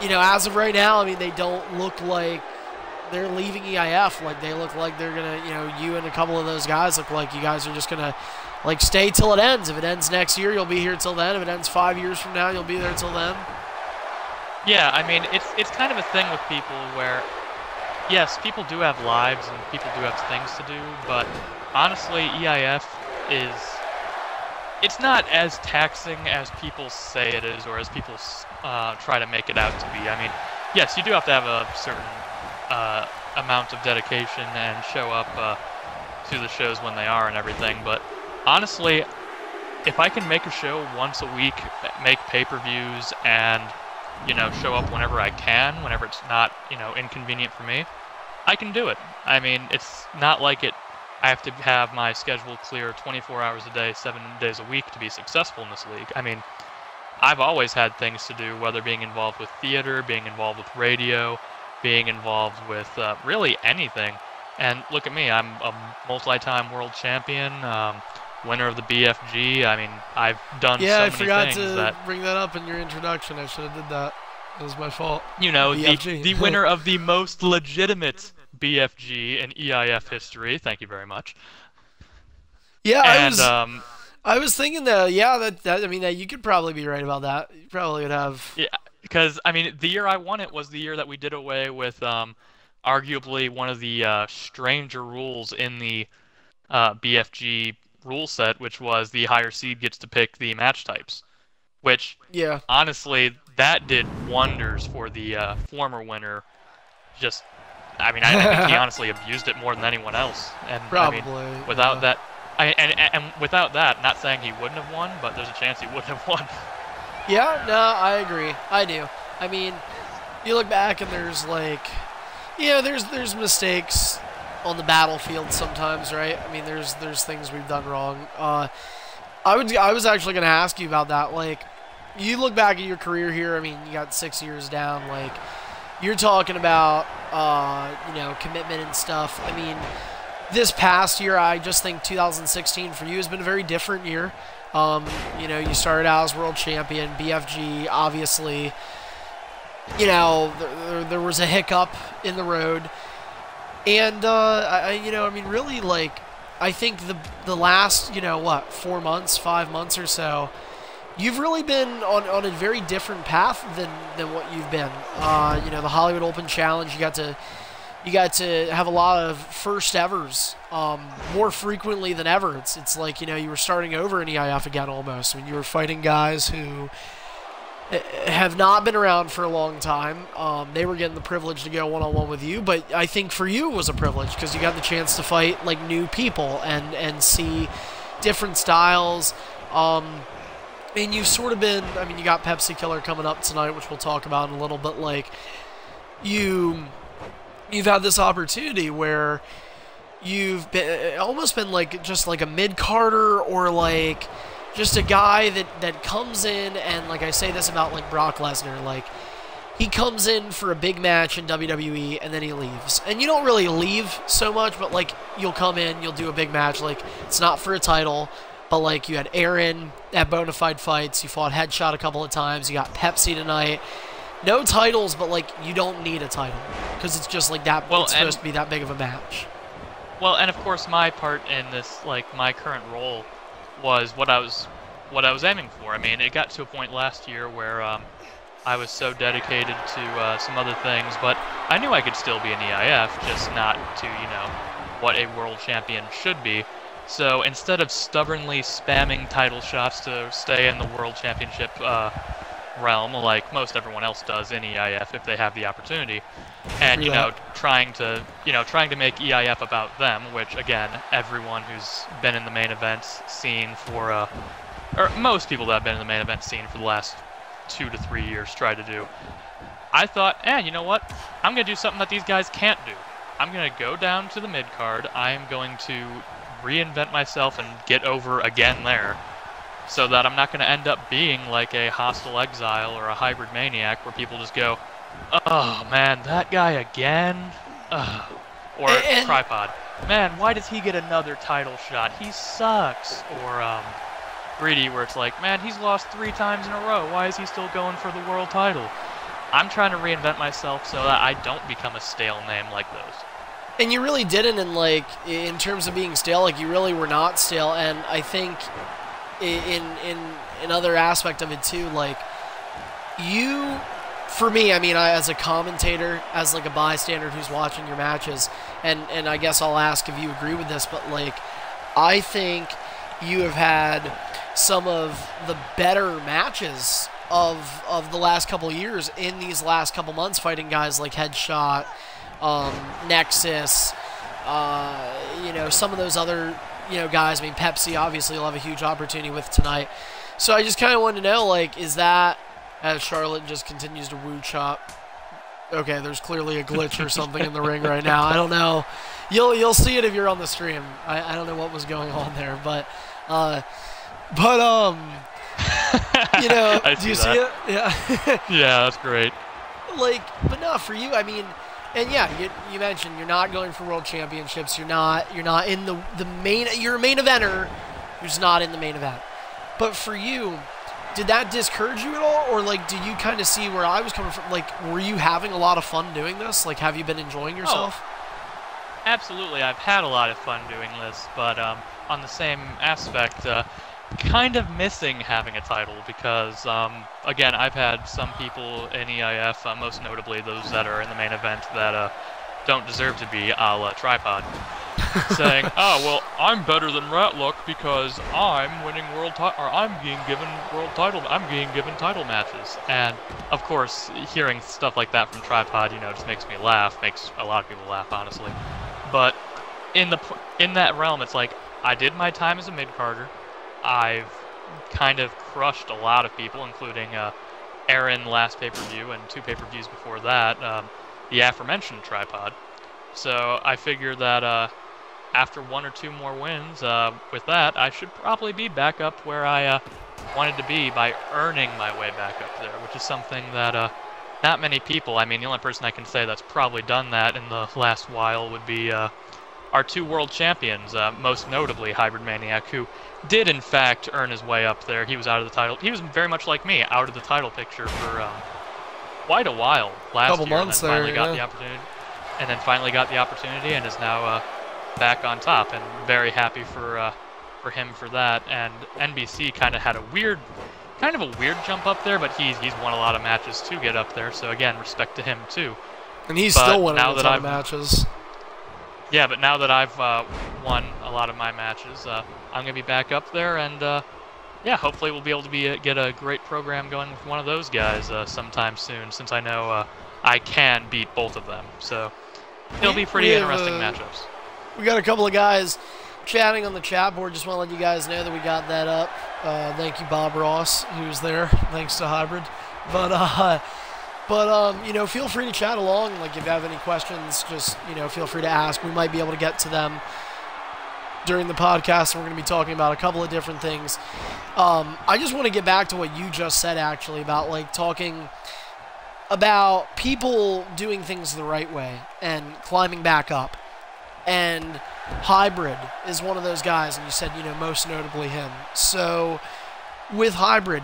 you know, as of right now, I mean, they don't look like they're leaving EIF. Like, they look like they're gonna, you know, you and a couple of those guys look like you guys are just gonna, like, stay till it ends. If it ends next year, you'll be here till then. If it ends 5 years from now, you'll be there till then. Yeah, I mean, it's kind of a thing with people where, yes, people do have lives and people do have things to do, but honestly, EIF is, it's not as taxing as people say it is, or as people try to make it out to be. I mean, yes, you do have to have a certain amount of dedication and show up to the shows when they are and everything, but honestly, if I can make a show once a week, make pay-per-views, and, you know, show up whenever I can, whenever it's not, you know, inconvenient for me, I can do it. I mean, it's not like I have to have my schedule clear 24 hours a day, 7 days a week to be successful in this league. I mean, I've always had things to do, whether being involved with theater, being involved with radio, being involved with really anything. And look at me, I'm a multi-time world champion, winner of the BFG. I mean, I've done so many things. Yeah, I forgot to bring that up in your introduction. I should have did that. It was my fault. You know, the winner of the most legitimate BFG in EIF history. Thank you very much. Yeah, and, I was thinking that, yeah, that I mean, that you could probably be right about that. You probably would have. Yeah, because, I mean, the year I won it was the year that we did away with arguably one of the stranger rules in the BFG rule set, which was the higher seed gets to pick the match types. Which, yeah, honestly, that did wonders for the former winner. Just, I mean, I think he honestly abused it more than anyone else. And probably. I mean, without that, and without that, not saying he wouldn't have won, but there's a chance he wouldn't have won. Yeah, no, I agree. I do. I mean, you look back and there's like, yeah, there's mistakes on the battlefield sometimes, right? I mean, there's things we've done wrong. I was actually going to ask you about that. Like, you look back at your career here. I mean, you got 6 years down. Like, you're talking about, you know, commitment and stuff. I mean, this past year, I just think 2016 for you has been a very different year. You know, you started out as world champion, BFG, obviously. You know, there was a hiccup in the road. And, you know, I mean, really, like, I think the last, you know, what, 4 months, 5 months or so, you've really been on a very different path than what you've been. You know, the Hollywood Open Challenge, you got to have a lot of first evers more frequently than ever. It's like, you know, you were starting over in EIF again almost. I mean, you were fighting guys who have not been around for a long time. They were getting the privilege to go one-on-one with you, but I think for you it was a privilege because you got the chance to fight like new people and see different styles. And you've sort of been, I mean, you got Pepsi Killer coming up tonight, which we'll talk about in a little bit. Like, you've had this opportunity where you've been almost been like just like a mid-carder or like just a guy that comes in, and like I say this about like Brock Lesnar, like he comes in for a big match in WWE and then he leaves. And you don't really leave so much, but like you'll come in, you'll do a big match, like it's not for a title, but like you had Aaron at Bonafide Fights, you fought Headshot a couple of times, you got Pepsi tonight. No titles, but like you don't need a title because it's just like that. Well, it's supposed to be that big of a match. Well, and of course my part in this, like my current role, was what I was aiming for. I mean, it got to a point last year where I was so dedicated to some other things, but I knew I could still be an EIF, just not to, you know, what a world champion should be. So instead of stubbornly spamming title shots to stay in the World Championship realm, like most everyone else does in EIF if they have the opportunity, and trying to make EIF about them, which again, everyone who's been in the main event scene for or most people that have been in the main event scene for the last 2 to 3 years try to do. I thought, you know what? I'm going to do something that these guys can't do. I'm going to go down to the mid-card. I am going to reinvent myself and get over again there, so that I'm not going to end up being like a Hostile Exile or a Hybrid Maniac where people just go, oh man, that guy again? Or Tripod, man, why does he get another title shot? He sucks. Or Greedy, where it's like, man, he's lost 3 times in a row. Why is he still going for the world title? I'm trying to reinvent myself so that I don't become a stale name like those. And you really didn't, and like in terms of being stale, like you really were not stale. And I think in another aspect of it too, like you, for me, I mean, as a commentator, as like a bystander who's watching your matches, and I guess I'll ask if you agree with this, but like I think you have had some of the better matches of the last couple of years in these last couple months, fighting guys like Headshot, Nexus, some of those other guys. I mean, Pepsi obviously will have a huge opportunity with tonight. So I just kind of wanted to know, like, is that, as Charlotte just continues to woo chop? Okay, there's clearly a glitch or something in the ring right now. I don't know. You'll see it if you're on the stream. I don't know what was going on there, but do you see it? Yeah. Yeah, that's great. Like, but no, for you, I mean, and yeah, you mentioned you're not going for world championships. You're not in the main. You're a main eventer who's not in the main event. But for you, did that discourage you at all, or like, did you kind of see where I was coming from? Like, were you having a lot of fun doing this? Like, have you been enjoying yourself? Oh, absolutely, I've had a lot of fun doing this, but on the same aspect, kind of missing having a title because, again, I've had some people in EIF, most notably those that are in the main event, that don't deserve to be a la Tripod, saying, "Oh, well, I'm better than Ratluck because I'm winning I'm being given title matches." And of course, hearing stuff like that from Tripod, just makes me laugh, makes a lot of people laugh, honestly. But in that realm, it's like I did my time as a mid-carder. I've kind of crushed a lot of people, including Aaron last pay-per-view and 2 pay-per-views before that, the aforementioned Tripod. So I figure that after 1 or 2 more wins with that, I should probably be back up where I wanted to be by earning my way back up there, which is something that not many people, I mean, the only person I can say that's probably done that in the last while would be our 2 world champions, most notably Hybrid Maniac, who did in fact earn his way up there. He was out of the title. He was very much like me, out of the title picture for quite a while last year, months and then finally there, got the opportunity. And then finally got the opportunity, and is now back on top. And very happy for him for that. And NBC kind of had a weird jump up there, but he's won a lot of matches to get up there. So again, respect to him too. And he's still winning a ton of matches. Yeah, but now that I've won a lot of my matches, I'm gonna be back up there, and yeah, hopefully we'll be able to get a great program going with one of those guys sometime soon, since I know I can beat both of them. So it'll be pretty interesting matchups. We got a couple of guys chatting on the chat board. Just want to let you guys know that we got that up. Thank you, Bob Ross, who's there. Thanks to Hybrid. But feel free to chat along. Like, if you have any questions, just, feel free to ask. We might be able to get to them during the podcast, and we're going to be talking about a couple of different things. I just want to get back to what you just said, actually, about, like, talking about people doing things the right way and climbing back up. And Hybrid is one of those guys, and you said, most notably him. So, with Hybrid,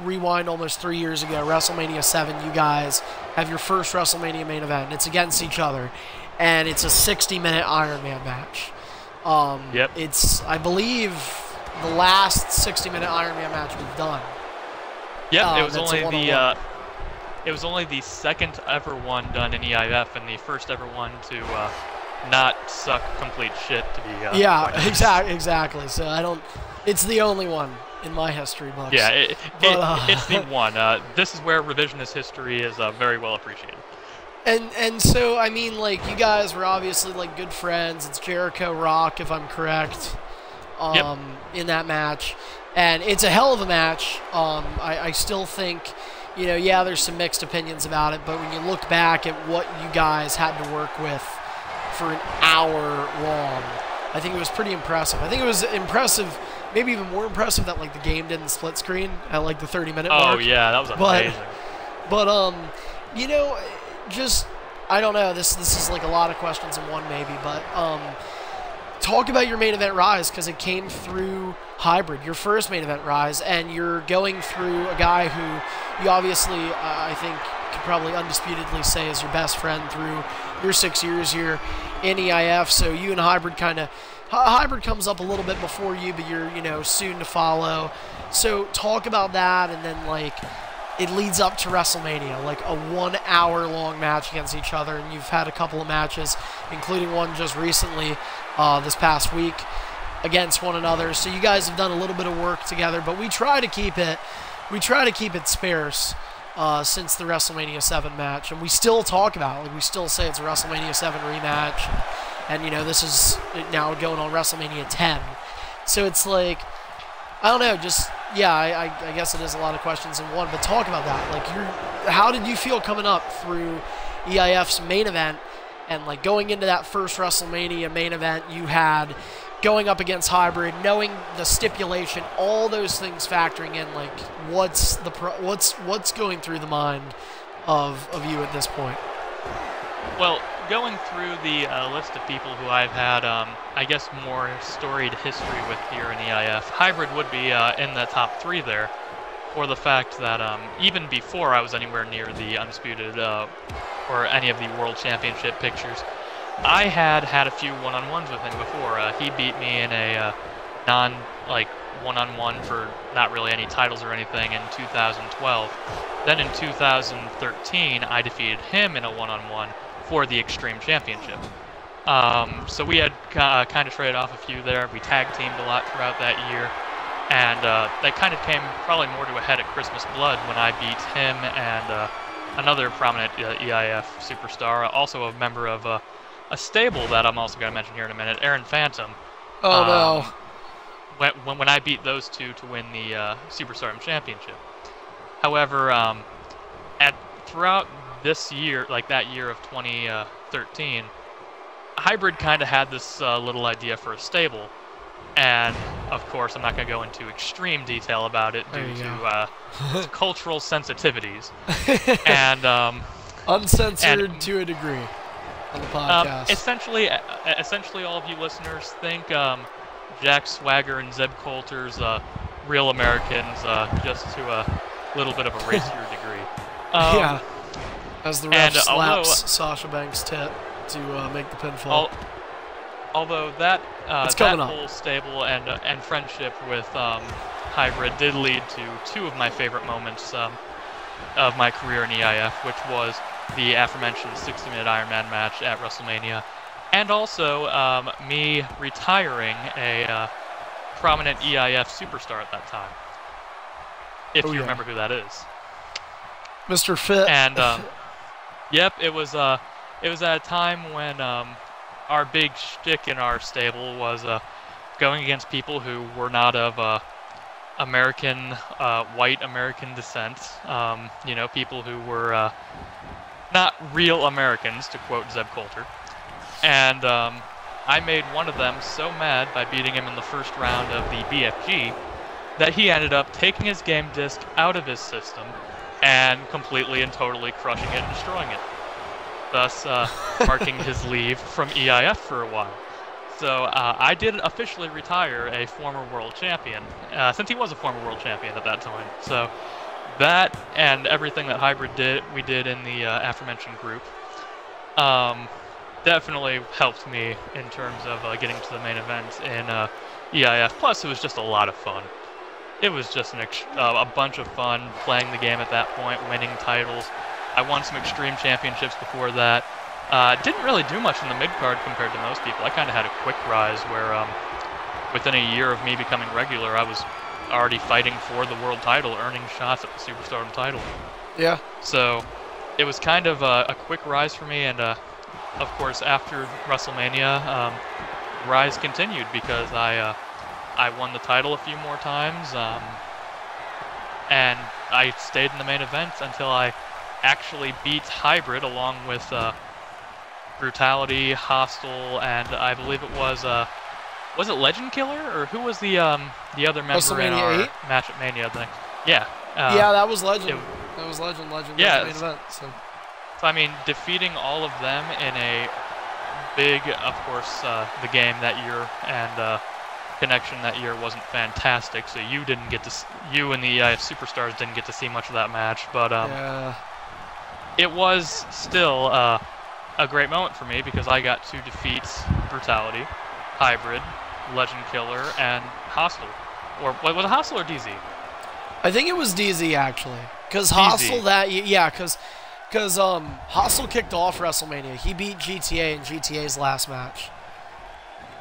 rewind almost 3 years ago, WrestleMania 7, you guys have your first WrestleMania main event. It's against each other, and it's a 60-minute Iron Man match. Yep. It's, I believe, the last 60-minute Iron Man match we've done. Yep, it was only the second ever one done in EIF, and the first ever one to not suck complete shit to be. Yeah, exactly. So I don't. It's the only one in my history books. Yeah, it's the one. This is where revisionist history is very well appreciated. And so I mean, like, you guys were obviously like good friends. It's Jericho Rock, if I'm correct, Yep. in that match, and it's a hell of a match. I still think, you know, yeah, there's some mixed opinions about it, but when you look back at what you guys had to work with for an hour long, I think it was pretty impressive. I think it was impressive, maybe even more impressive that like the game didn't split screen at like the 30-minute mark. Oh yeah, that was amazing. But you know, just I don't know. This is like a lot of questions in one maybe, but talk about your main event rise, because it came through Hybrid, your first main event rise, and you're going through a guy who you obviously, I think, could probably undisputedly say is your best friend through your 6 years here in EIF. So you and Hybrid Hybrid comes up a little bit before you, but you're, you know, soon to follow. So talk about that, and then like it leads up to WrestleMania, like a 1 hour long match against each other, and you've had a couple of matches, including one just recently this past week against one another. So you guys have done a little bit of work together, but we try to keep it sparse since the WrestleMania 7 match, and we still talk about it. Like, we still say it's a WrestleMania 7 rematch, and you know, this is now going on WrestleMania 10. So it's like, I don't know, just, yeah, I guess it is a lot of questions in one, but talk about that. Like, how did you feel coming up through EIF's main event, and like going into that first WrestleMania main event you had, going up against Hybrid, knowing the stipulation, all those things factoring in, like what's going through the mind of you at this point? Well, going through the list of people who I've had, I guess, more storied history with here in EIF, Hybrid would be in the top 3 there, for the fact that even before I was anywhere near the Undisputed or any of the World Championship pictures, I had a few one-on-ones with him before. He beat me in a one-on-one for not really any titles or anything in 2012. Then in 2013, I defeated him in a one-on-one for the Extreme Championship. So we had kind of traded off a few there. We tag-teamed a lot throughout that year. And that kind of came probably more to a head at Christmas Blood when I beat him and another prominent EIF superstar, also a member of a stable that I'm also going to mention here in a minute, Aaron Phantom. Oh, no. When I beat those two to win the Superstardom Championship. However, throughout this year, like that year of 2013, Hybrid kind of had this little idea for a stable. And, of course, I'm not going to go into extreme detail about it due to cultural sensitivities. And uncensored to a degree on the podcast. Essentially, all of you listeners think Jack Swagger and Zeb Coulter's real Americans, just to a little bit of a racier degree. Yeah. As the ref slaps Sasha Banks' tit to make the pinfall. Although that that whole stable and friendship with Hybrid did lead to 2 of my favorite moments of my career in EIF, which was the aforementioned 60-minute Iron Man match at WrestleMania, and also me retiring a prominent EIF superstar at that time. If you remember who that is. Mr. Fit. And yep, it was at a time when our big shtick in our stable was going against people who were not of American, white American descent. You know, people who were not real Americans, to quote Zeb Coulter. And I made one of them so mad by beating him in the first round of the BFG that he ended up taking his game disc out of his system and completely and totally crushing it and destroying it, thus marking his leave from EIF for a while. So I did officially retire a former world champion, since he was a former world champion at that time. So that and everything that Hybrid we did in the aforementioned group, definitely helped me in terms of getting to the main event in EIF. Plus, it was just a lot of fun. It was just a bunch of fun playing the game at that point, winning titles. I won some Extreme Championships before that, Didn't really do much in the mid-card compared to most people. I kind of had a quick rise where within a year of me becoming regular, I was already fighting for the world title, earning shots at the Superstardom title. Yeah. So it was kind of a quick rise for me, and of course after WrestleMania, rise continued because I won the title a few more times, and I stayed in the main event until I actually beat Hybrid along with Brutality, Hostile, and I believe it was it Legend Killer, or who was the other member in our match at Mania thing? Yeah. Yeah, that was Legend. That was Legend. Legend yeah, was the main event. So I mean, defeating all of them in a big, of course, the game that year and connection that year wasn't fantastic, so you didn't get to, you and the EIF Superstars didn't get to see much of that match, but yeah. It was still a great moment for me because I got to defeat Brutality, Hybrid, Legend Killer, and Hostile. Or was it Hostile or DZ? I think it was DZ actually, because Hostile because Hostile kicked off WrestleMania. He beat GTA in GTA's last match.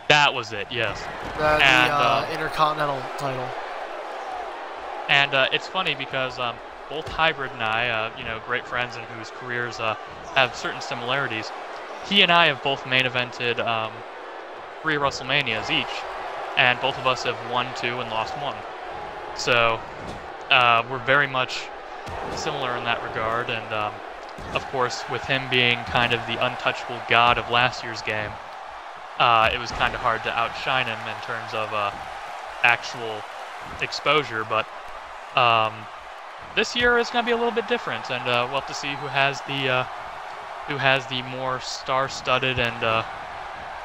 That was it, yes. The Intercontinental title. And it's funny because both Hybrid and I, great friends and whose careers have certain similarities. He and I have both main evented 3 WrestleManias each, and both of us have won 2 and lost 1. So we're very much similar in that regard, and of course, with him being kind of the untouchable god of last year's game, it was kind of hard to outshine him in terms of actual exposure, but this year is going to be a little bit different, and we'll have to see who has the more star-studded and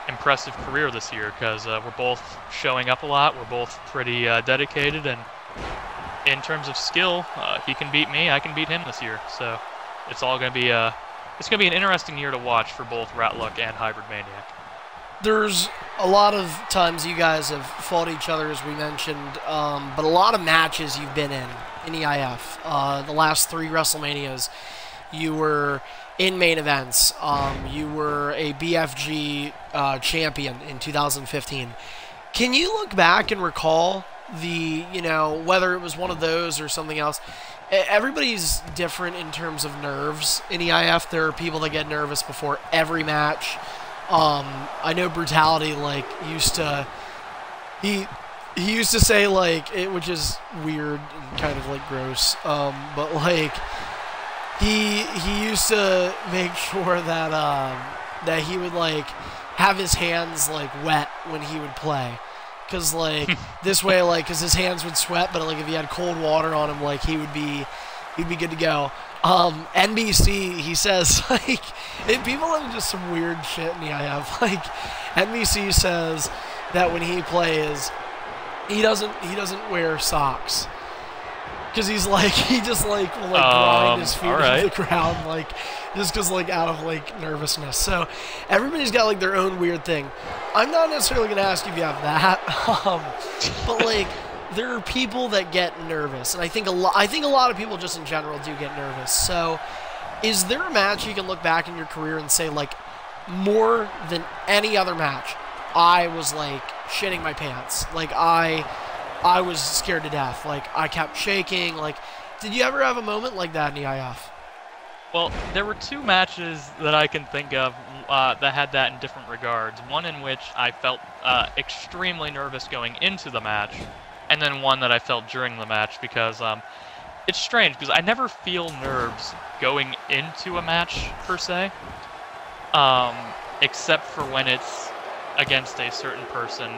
impressive career this year, because we're both showing up a lot, we're both pretty dedicated, and in terms of skill, he can beat me, I can beat him this year, so it's all going to be it's going to be an interesting year to watch for both Ratluck and Hybrid Maniac. There's a lot of times you guys have fought each other, as we mentioned, but a lot of matches you've been in EIF. The last 3 WrestleManias, you were in main events. You were a BFG champion in 2015. Can you look back and recall whether it was one of those or something else? Everybody's different in terms of nerves in EIF. There are people that get nervous before every match. I know Brutality used to say which is weird and kind of gross, but he used to make sure that he would have his hands wet when he would play, because this way because his hands would sweat, but if he had cold water on him he'd be good to go. NBC, he says, people have just some weird shit in the EIF. NBC says that when he plays, he doesn't wear socks. Because he just will grind his feet into the ground, just because out of nervousness. So everybody's got their own weird thing. I'm not necessarily gonna ask you if you have that, but there are people that get nervous, and I think a lot of people just in general do get nervous. So is there a match you can look back in your career and say more than any other match, I was shitting my pants, I was scared to death, I kept shaking, did you ever have a moment like that in EIF? Well, there were 2 matches that I can think of that had that in different regards. One in which I felt extremely nervous going into the match, and then one that I felt during the match, because it's strange, because I never feel nerves going into a match, per se, except for when it's against a certain person,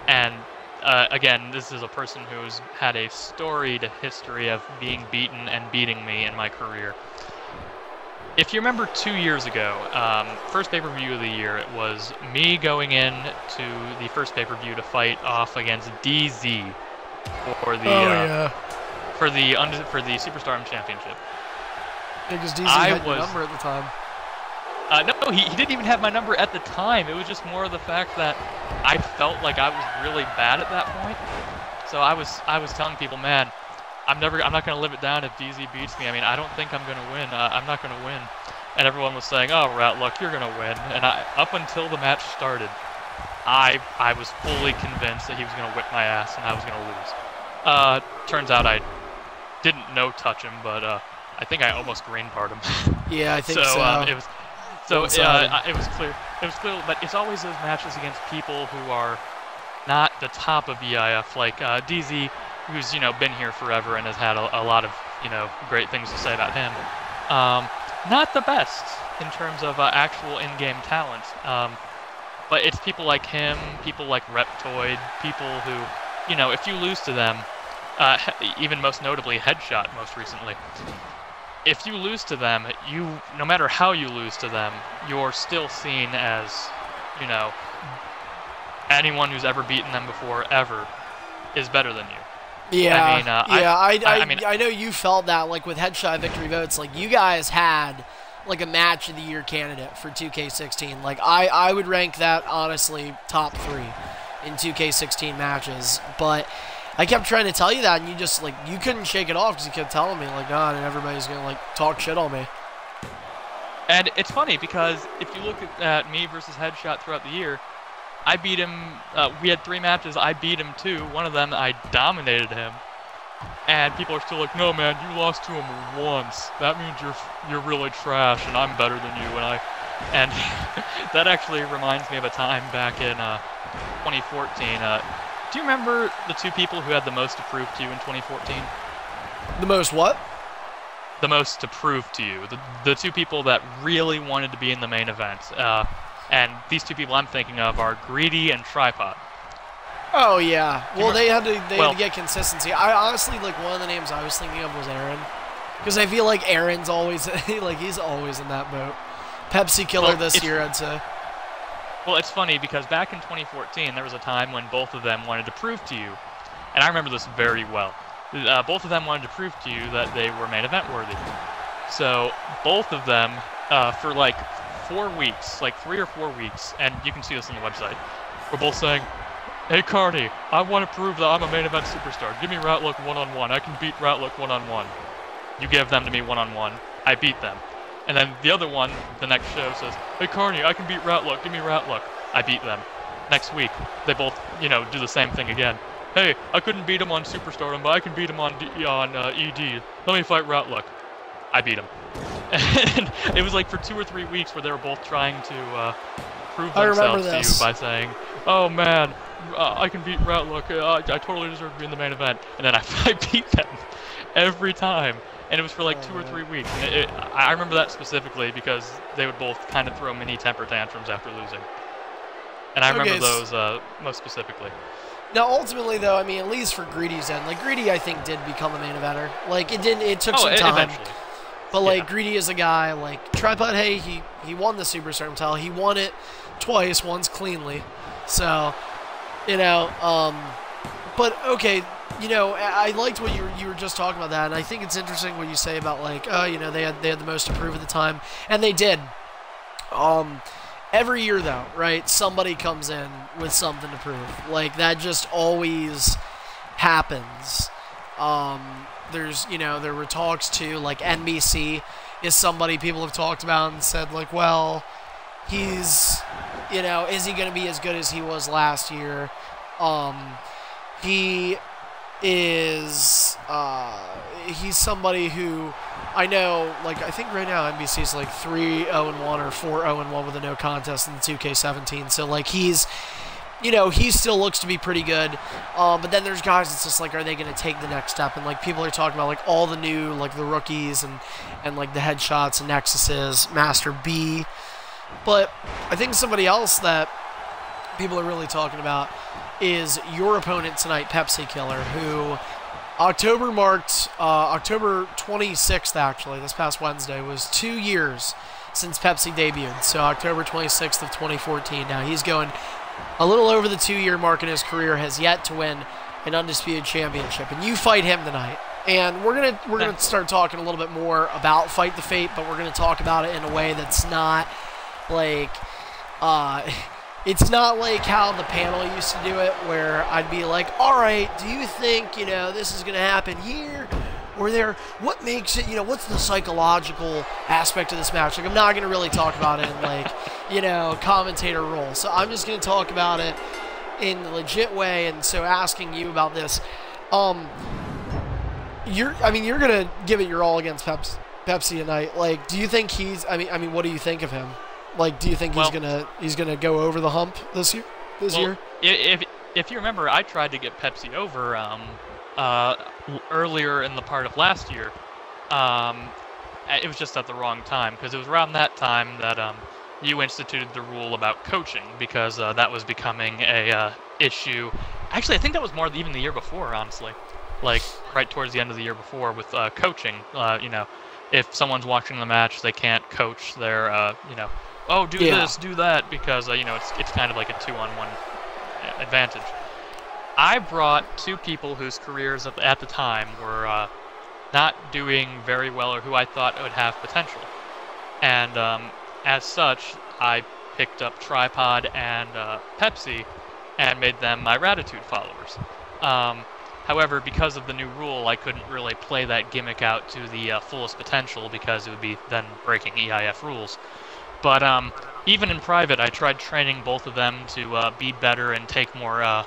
and again, this is a person who's had a storied history of being beaten and beating me in my career. If you remember 2 years ago, first pay-per-view of the year, it was me going in to the first pay-per-view to fight off against DZ for the for the Superstardom Championship. Yeah, because DZ had your number at the time. No, he didn't even have my number at the time. It was just more of the fact that I felt like I was really bad at that point. So I was telling people, man, I'm not going to live it down if DZ beats me. I mean, I don't think I'm going to win. I'm not going to win. and everyone was saying, "Oh, Ratluck, you're gonna win." And up until the match started, I was fully convinced that he was gonna whip my ass and I was gonna lose. Turns out I didn't touch him, but I think I almost green barred him. Yeah, I think so. It was it was clear. It was clear, but it's always those matches against people who are not the top of EIF, like DZ, who's been here forever and has had a lot of great things to say about him. Not the best in terms of actual in-game talent, but it's people like him, people like Reptoid, people who, if you lose to them, even most notably Headshot most recently, if you lose to them, no matter how you lose to them, you're still seen as, anyone who's ever beaten them before ever is better than you. Yeah, I know you felt that, like, with Headshot Victory Votes. Like, you guys had, like, a Match of the Year candidate for 2K16. Like, I would rank that, honestly, top 3 in 2K16 matches. But I kept trying to tell you that, and you just, like, you couldn't shake it off because you kept telling me, like, God, and everybody's going to, like, talk shit on me. And it's funny because if you look at me versus Headshot throughout the year, I beat him, we had 3 matches, I beat him 2, one of them I dominated him, and people are still like, no man, you lost to him once, that means you're really trash and I'm better than you, and that actually reminds me of a time back in 2014. Do you remember the 2 people who had the most to prove to you in 2014? The most what? The most to prove to you, the 2 people that really wanted to be in the main event. And these 2 people I'm thinking of are Greedy and Tripod. Oh, yeah. Well, they had to get consistency. I honestly, like, one of the names I was thinking of was Aaron. Because I feel like Aaron's always, like, he's always in that boat. Pepsi Killer this year, I'd say. Well, it's funny because back in 2014, there was a time when both of them wanted to prove to you, and I remember this very well, both of them wanted to prove to you that they were main event worthy. So both of them, for like 4 weeks, like 3 or 4 weeks, and you can see this on the website, were both saying, hey Carney, I want to prove that I'm a main event superstar. Give me Ratluck one-on-one. I can beat Ratluck one-on-one. You give them to me one-on-one. I beat them. And then the other one, the next show, says, hey Carney, I can beat Ratluck. Give me Ratluck. I beat them. Next week, they both, do the same thing again. Hey, I couldn't beat him on Superstardom, but I can beat him on ED. Let me fight Ratluck. I beat him. And it was like for 2 or 3 weeks where they were both trying to prove themselves to you by saying, oh man, I can beat Ratluck. I totally deserve to be in the main event. And then I beat them every time. And it was for like 2 or 3 weeks. And I remember that specifically because they would both kind of throw mini temper tantrums after losing. And I remember those most specifically. Now, ultimately, though, I mean, at least for Greedy's end, like, Greedy, I think, did become a main eventer. Like, it took some time. Eventually. But, like, Greedy is a guy, like, Tripod, hey, he won the Superstardom title. He won it twice, once cleanly. So, but, okay, I liked what you were just talking about that, and I think it's interesting what you say about, like, they had the most to prove at the time, and they did. Every year, though, right, somebody comes in with something to prove. Like, that just always happens. There's, there were talks, too, like, NBC is somebody people have talked about and said, like, well, he's, is he going to be as good as he was last year? He is, he's somebody who, I know, like, I think right now NBC's like 3-0-1 or 4-0-1 with a no contest in the 2K17. So, like, he's, he still looks to be pretty good. But then there's guys that's just like, are they going to take the next step? And, like, people are talking about, like, all the new, like, the rookies and like, the Headshots and Nexuses, Master B. But I think somebody else that people are really talking about is your opponent tonight, Pepsi Killer, who October 26th, actually, this past Wednesday, was 2 years since Pepsi debuted. So October 26th of 2014. Now he's going a little over the 2-year mark in his career, has yet to win an undisputed championship, and you fight him tonight. And we're gonna start talking a little bit more about Fight the Fate, but we're gonna talk about it in a way that's not like it's not like how the panel used to do it, where I'd be like, all right, do you think, this is going to happen here? what makes it, what's the psychological aspect of this match? Like, I'm not going to really talk about it in, like, commentator role. So I'm just going to talk about it in a legit way. And so asking you about this, you're going to give it your all against Pepsi tonight. Like, do you think he's, what do you think of him? Like, do you think he's gonna go over the hump this year? If you remember, I tried to get Pepsi over earlier in the part of last year. It was just at the wrong time, because it was around that time that you instituted the rule about coaching, because that was becoming a issue. Actually, I think that was more even the year before, honestly. Like, right towards the end of the year before with coaching. If someone's watching the match, they can't coach their, oh, do this, do that, because, it's kind of like a 2-on-1 advantage. I brought two people whose careers at the time were not doing very well, or who I thought would have potential. And as such, I picked up Tripod and Pepsi and made them my Ratitude followers. However, because of the new rule, I couldn't really play that gimmick out to the fullest potential, because it would be then breaking EIF rules. But even in private, I tried training both of them to be better and take more,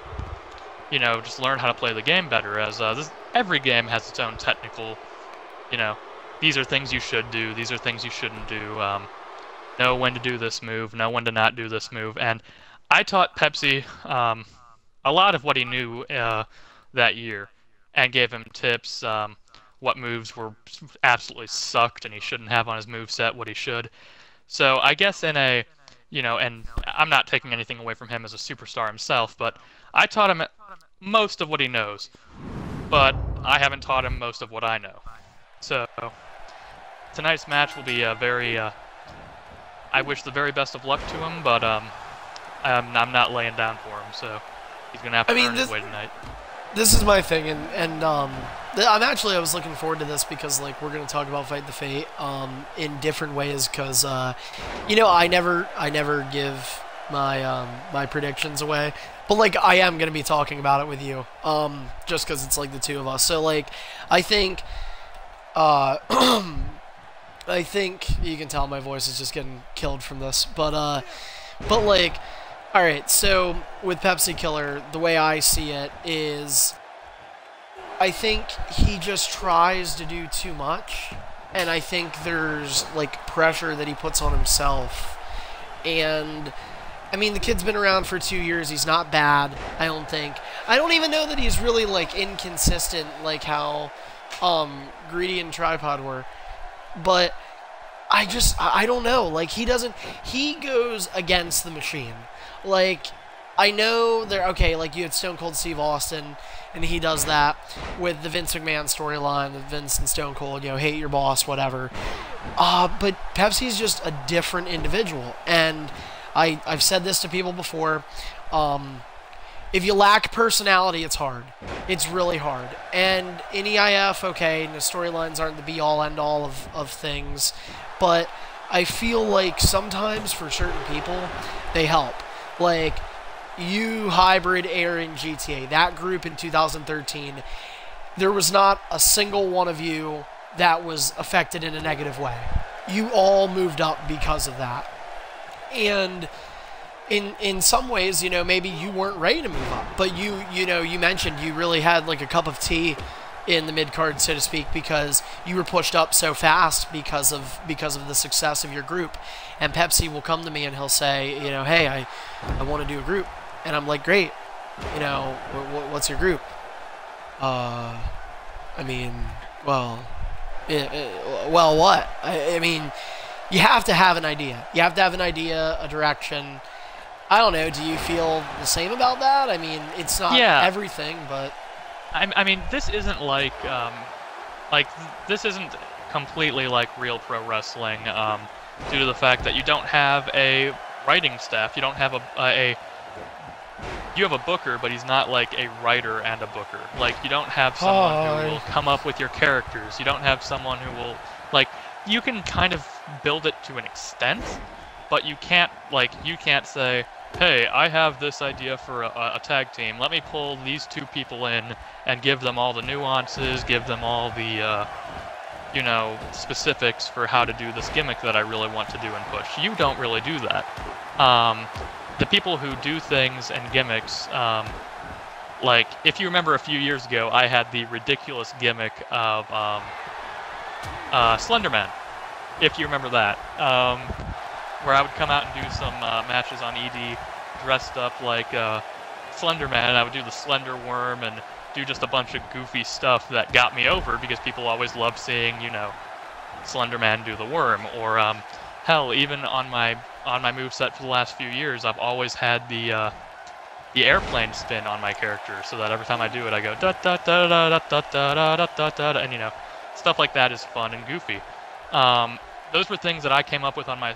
just learn how to play the game better, as every game has its own technical, these are things you should do, these are things you shouldn't do, know when to do this move, know when to not do this move. And I taught Pepsi a lot of what he knew that year, and gave him tips, what moves were absolutely sucked and he shouldn't have on his moveset, what he should. So I guess in a, and I'm not taking anything away from him as a superstar himself, but I taught him most of what he knows, but I haven't taught him most of what I know. So tonight's match will be very, I wish the very best of luck to him, but I'm not laying down for him, so he's going to have to earn his way tonight. This is my thing, and I was looking forward to this, because, like, we're going to talk about Fight the Fate in different ways, because I never give my my predictions away, but, like, I am going to be talking about it with you, just because it's like the two of us. So, like, I think I think you can tell my voice is just getting killed from this, but like, all right, so with Pepsi Killer, the way I see it is, I think he just tries to do too much, and I think there's, like, pressure that he puts on himself. And the kid's been around for 2 years. He's not bad, I don't think. I don't even know that he's really, like, inconsistent, like how Greedy and Tripod were. But I don't know. Like, he goes against the machine. Like, I know like, you had Stone Cold Steve Austin, and he does that with the Vince McMahon storyline, the Vince and Stone Cold, hate your boss, whatever. But Pepsi's just a different individual, and I've said this to people before. If you lack personality, it's hard. It's really hard. And in EIF, the storylines aren't the be-all, end-all of things, but I feel like sometimes for certain people, they help. Like, you, Hybrid, Aaron, GTA, that group in 2013, there was not a single one of you that was affected in a negative way. You all moved up because of that. And in some ways, maybe you weren't ready to move up, but you mentioned you really had, like, a cup of tea in the mid-card, so to speak, because you were pushed up so fast because of the success of your group. And Pepsi will come to me and he'll say, hey, I want to do a group. And I'm like, great. What's your group? Well, what? You have to have an idea. You have to have an idea, a direction. I don't know. Do you feel the same about that? It's not everything, but... this isn't like this isn't completely like real pro wrestling, due to the fact that you don't have a writing staff. You don't have you have a booker, but he's not like a writer and a booker. Like, you don't have someone who will come up with your characters. You don't have someone who will, like, you can kind of build it to an extent, but you can't say, hey, I have this idea for a tag team. Let me pull these two people in and give them all the nuances, give them all the, you know, specifics for how to do this gimmick that I really want to do and push. You don't really do that. The people who do things and gimmicks, like, if you remember a few years ago, I had the ridiculous gimmick of Slender Man, if you remember that, where I would come out and do some matches on ED dressed up like Slender Man, and I would do the Slender Worm and do just a bunch of goofy stuff that got me over because people always loved seeing, you know, Slender Man do the worm. Or hell, even on my moveset for the last few years, I've always had the airplane spin on my character, so that every time I do it, I go da da da da da da da da da da, and you know, stuff like that is fun and goofy. Those were things that I came up with on my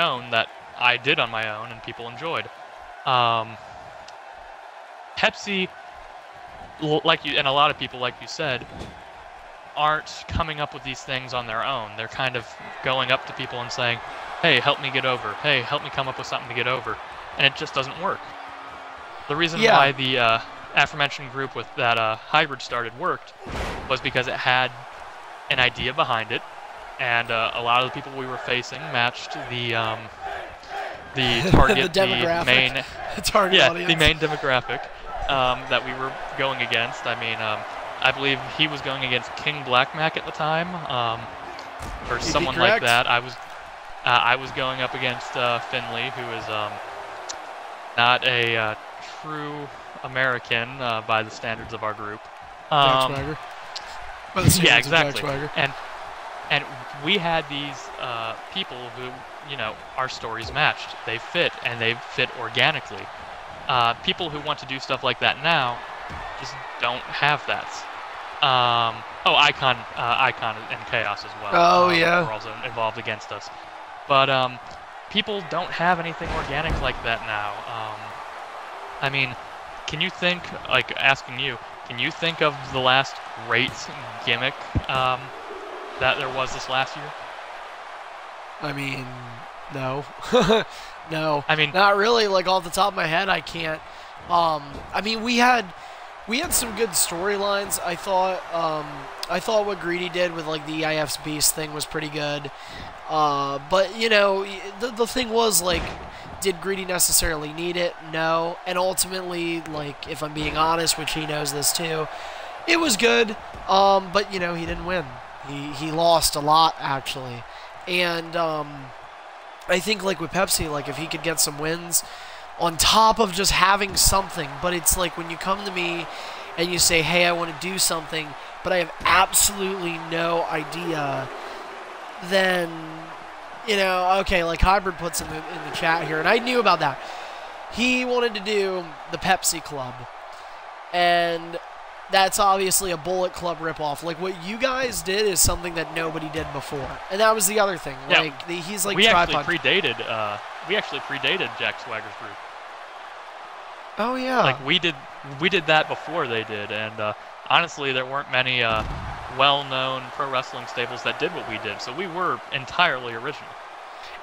own, that I did on my own, and people enjoyed. Pepsi, like you and a lot of people, like you said, aren't coming up with these things on their own. They're kind of going up to people and saying, "Hey, help me get over. Hey, help me come up with something to get over," and it just doesn't work. The reason why the aforementioned group with that hybrid started worked was because it had an idea behind it, and a lot of the people we were facing matched the target, the main target audience. The main demographic that we were going against. I mean, I believe he was going against King Black Mac at the time, or someone like that. I was going up against Finley, who is not a true American by the standards of our group. Yeah, exactly. And we had these people who, you know, our stories matched. They fit, and they fit organically. People who want to do stuff like that now just don't have that. Icon and Chaos as well. Oh, yeah. Were also involved against us. But people don't have anything organic like that now. I mean, can you think, like, asking you, can you think of the last great gimmick that there was this last year? I mean, no. No. I mean, not really. Like, off the top of my head, I can't. I mean, we had some good storylines. I thought what Greedy did with, like, the EIF's Beast thing was pretty good. But, you know, the thing was, like, did Greedy necessarily need it? No. And ultimately, like, if I'm being honest, which he knows this too, it was good. But, you know, he didn't win. He lost a lot, actually. And I think, like, with Pepsi, like, if he could get some wins on top of just having something, but it's like when you come to me and you say, hey, I want to do something, but I have absolutely no idea, then, you know, okay, like Hybrid puts in the chat here, and I knew about that. He wanted to do the Pepsi Club, and that's obviously a Bullet Club ripoff. Like, what you guys did is something that nobody did before, and that was the other thing. Yeah, like, he's like we actually predated Jack Swagger's group. Oh yeah. Like, we did that before they did, and honestly, there weren't many well-known pro wrestling stables that did what we did, so we were entirely original.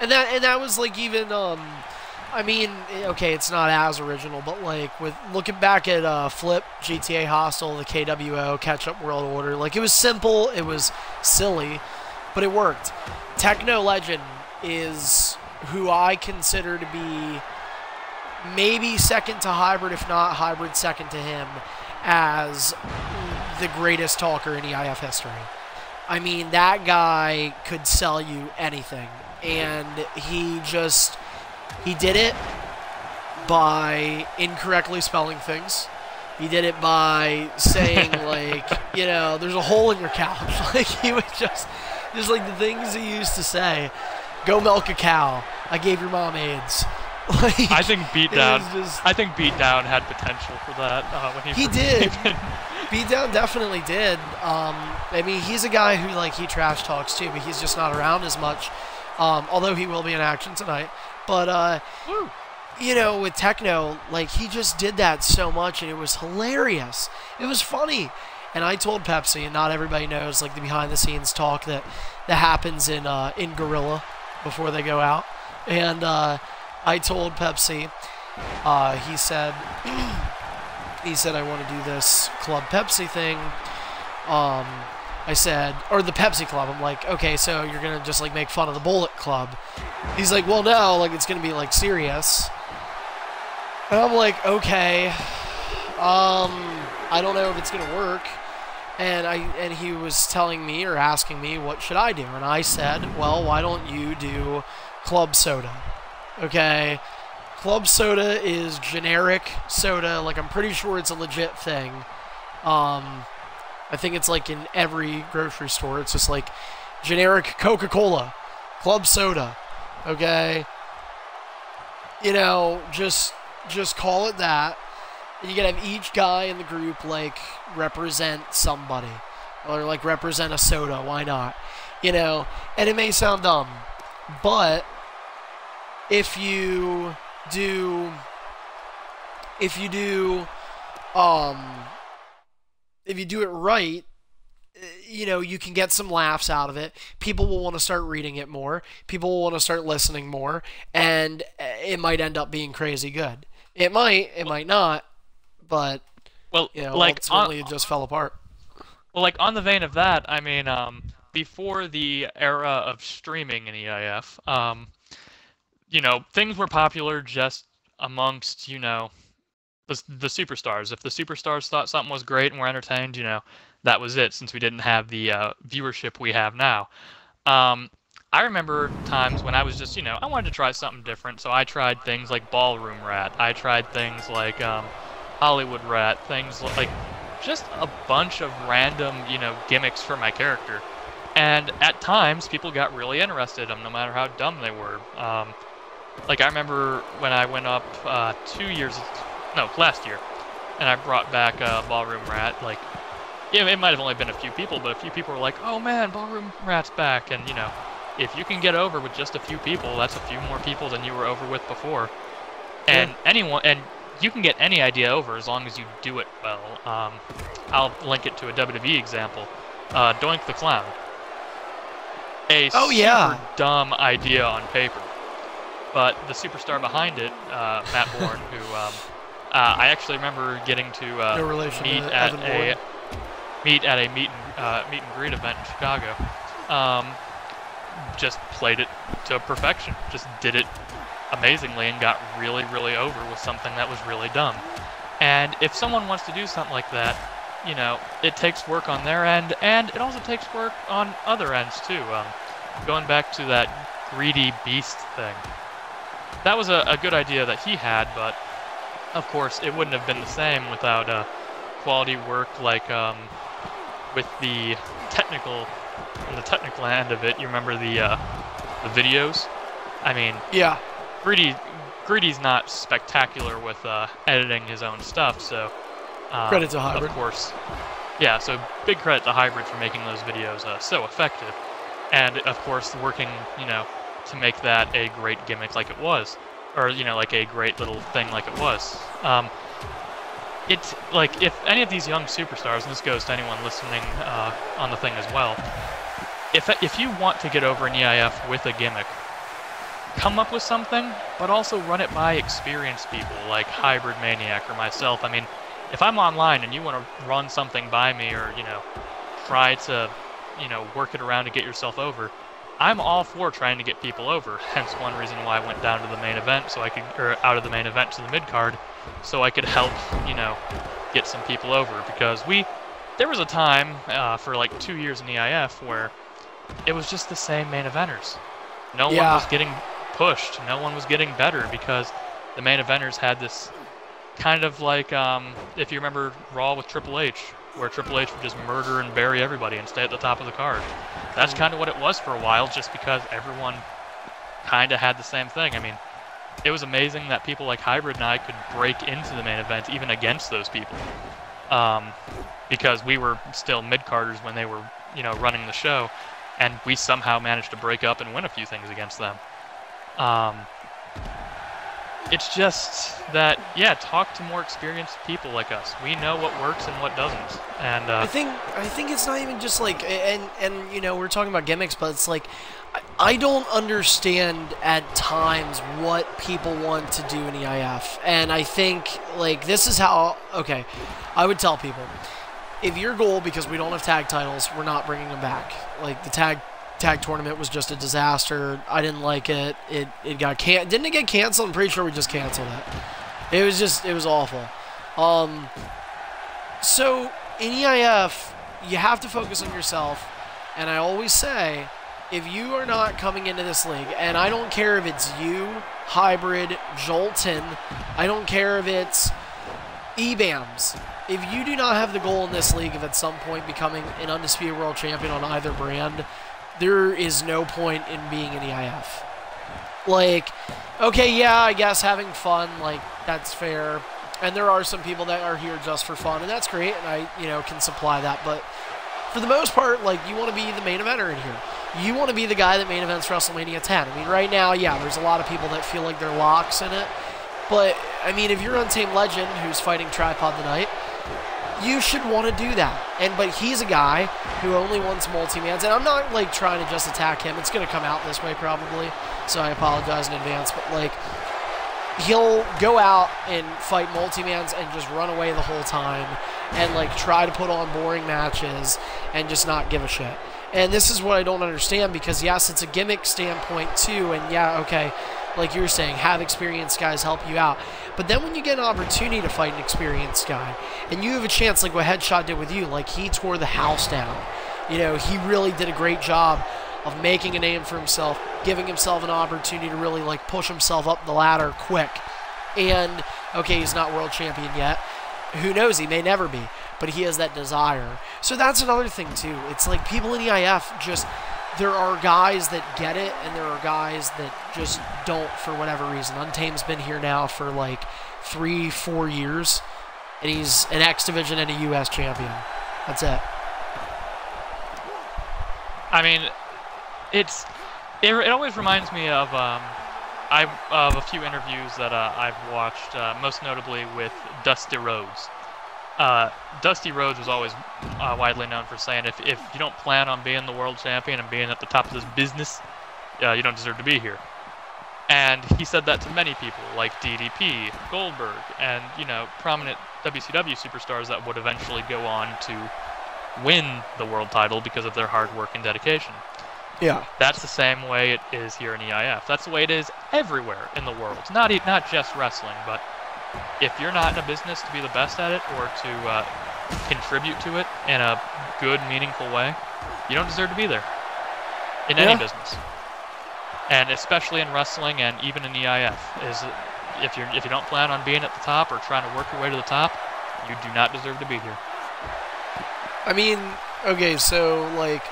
And that was like even I mean, okay, it's not as original, but like with looking back at Flip, GTA Hostile, the KWO, Catch Up World Order, like it was simple, it was silly, but it worked. Techno Legend is who I consider to be maybe second to Hybrid, if not Hybrid second to him, as the greatest talker in EIF history. I mean, that guy could sell you anything, and he did it by incorrectly spelling things. He did it by saying, like, you know, there's a hole in your couch. Like, he would just like the things he used to say. Go milk a cow. I gave your mom AIDS. Like, I think Beatdown had potential for that when he did. Beatdown definitely did. I mean, he's a guy who, like, he trash talks too, but he's just not around as much. Although he will be in action tonight. But you know, with Techno, like, he just did that so much, and it was hilarious. It was funny. And I told Pepsi, and not everybody knows, like, the behind-the-scenes talk that happens in Gorilla before they go out. And I told Pepsi, he said, I want to do this Club Pepsi thing. I said, or the Pepsi Club. I'm like, okay, so you're gonna just like make fun of the Bullet Club. He's like, well, no, like it's gonna be like serious. And I'm like, okay, I don't know if it's gonna work. And he was telling me or asking me what should I do, and I said, well, why don't you do Club Soda? Okay, Club Soda is generic soda. Like I'm pretty sure it's a legit thing. I think it's like in every grocery store. It's just like generic Coca-Cola, Club Soda. Okay, you know, just call it that. You gotta have each guy in the group like represent somebody, or like represent a soda. Why not? You know, and it may sound dumb, but if you do it right, you know, you can get some laughs out of it. People will want to start reading it more. People will want to start listening more, and it might end up being crazy good. It might not. But, well, you know, like ultimately it just fell apart. Well, like on the vein of that, I mean, before the era of streaming in EIF, you know, things were popular just amongst, you know, the superstars. If the superstars thought something was great and were entertained, you know, that was it, since we didn't have the viewership we have now. I remember times when I was just, you know, I wanted to try something different, so I tried things like Ballroom Rat. I tried things like Hollywood Rat, things like just a bunch of random, you know, gimmicks for my character. And at times, people got really interested in them, no matter how dumb they were. Like, I remember when I went up last year, and I brought back Ballroom Rat, like, yeah, it might have only been a few people, but a few people were like, oh man, Ballroom Rat's back, and, you know, if you can get over with just a few people, that's a few more people than you were over with before. And you can get any idea over as long as you do it well. I'll link it to a WWE example. Doink the Clown. Super dumb idea on paper. But the superstar behind it, Matt Bourne, who I actually remember getting to meet at a meet and greet event in Chicago. Just played it to perfection. Just did it amazingly and got really, really over with something that was really dumb. And if someone wants to do something like that, you know, it takes work on their end, and it also takes work on other ends too. Going back to that greedy beast thing, that was a good idea that he had, but of course it wouldn't have been the same without quality work like with the technical end of it. You remember the videos? I mean, yeah. Greedy's not spectacular with editing his own stuff, so credit to Hybrid. Of course. Yeah, so big credit to Hybrid for making those videos so effective. And of course working, you know, to make that a great gimmick like it was. Or, you know, like a great little thing like it was. It's like, if any of these young superstars, and this goes to anyone listening on the thing as well, if you want to get over an EIF with a gimmick, come up with something, but also run it by experienced people like Hybrid Maniac or myself. I mean, if I'm online and you want to run something by me, or, you know, try to, you know, work it around to get yourself over, I'm all for trying to get people over. Hence one reason why I went down to the main event, so I could, or out of the main event to the mid card, so I could help, you know, get some people over. Because there was a time for like 2 years in EIF where it was just the same main eventers. No one was getting pushed. No one was getting better, because the main eventers had this kind of like, if you remember Raw with Triple H, where Triple H would just murder and bury everybody and stay at the top of the card. That's kind of what it was for a while, just because everyone kind of had the same thing. I mean, it was amazing that people like Hybrid and I could break into the main event even against those people, because we were still mid-carders when they were, you know, running the show, and we somehow managed to break up and win a few things against them. it's just that, yeah, talk to more experienced people like us. We know what works and what doesn't. And I think it's not even just like, and you know, we're talking about gimmicks, but it's like, I don't understand at times what people want to do in EIF. And I think, like, this is how, okay, I would tell people, if your goal, because we don't have tag titles, we're not bringing them back. Like, the tag tournament was just a disaster. I didn't like it. It got didn't it get canceled? I'm pretty sure we just canceled it. It was awful. So in EIF, you have to focus on yourself. And I always say, if you are not coming into this league, and I don't care if it's you, Hybrid, Jolton, I don't care if it's EBAMS. If you do not have the goal in this league of at some point becoming an undisputed world champion on either brand, there is no point in being in EIF. Like, okay, yeah, I guess having fun, like, that's fair. And there are some people that are here just for fun, and that's great, and I, you know, can supply that. But for the most part, like, you want to be the main eventer in here. You want to be the guy that main events WrestleMania 10. I mean, right now, yeah, there's a lot of people that feel like they're locks in it. But, I mean, if you're Untamed Legend who's fighting Tripod tonight, you should want to do that. But he's a guy who only wants multi-mans. And I'm not, like, trying to just attack him. It's going to come out this way probably. So I apologize in advance. But, like, he'll go out and fight multi-mans and just run away the whole time. And, like, try to put on boring matches and just not give a shit. And this is what I don't understand because, yes, it's a gimmick standpoint, too. And, yeah, okay, like you were saying, have experienced guys help you out. But then when you get an opportunity to fight an experienced guy, and you have a chance, like what Headshot did with you, like he tore the house down. You know, he really did a great job of making a name for himself, giving himself an opportunity to really, like, push himself up the ladder quick. And, okay, he's not world champion yet. Who knows? He may never be. But he has that desire. So that's another thing, too. It's like people in EIF just, there are guys that get it, and there are guys that just don't for whatever reason. Untamed's been here now for like 3-4 years, and he's an X Division and a U.S. champion. That's it. I mean, it always reminds me of of a few interviews that I've watched, most notably with Dusty Rhodes. Dusty Rhodes was always widely known for saying, if you don't plan on being the world champion and being at the top of this business, you don't deserve to be here. And he said that to many people, like DDP, Goldberg, and, you know, prominent WCW superstars that would eventually go on to win the world title because of their hard work and dedication. Yeah. That's the same way it is here in EIF. That's the way it is everywhere in the world. Not just wrestling, but if you're not in a business to be the best at it or to contribute to it in a good, meaningful way, you don't deserve to be there in any business. And especially in wrestling and even in EIF, is if you don't plan on being at the top or trying to work your way to the top, you do not deserve to be here. I mean, okay, so, like,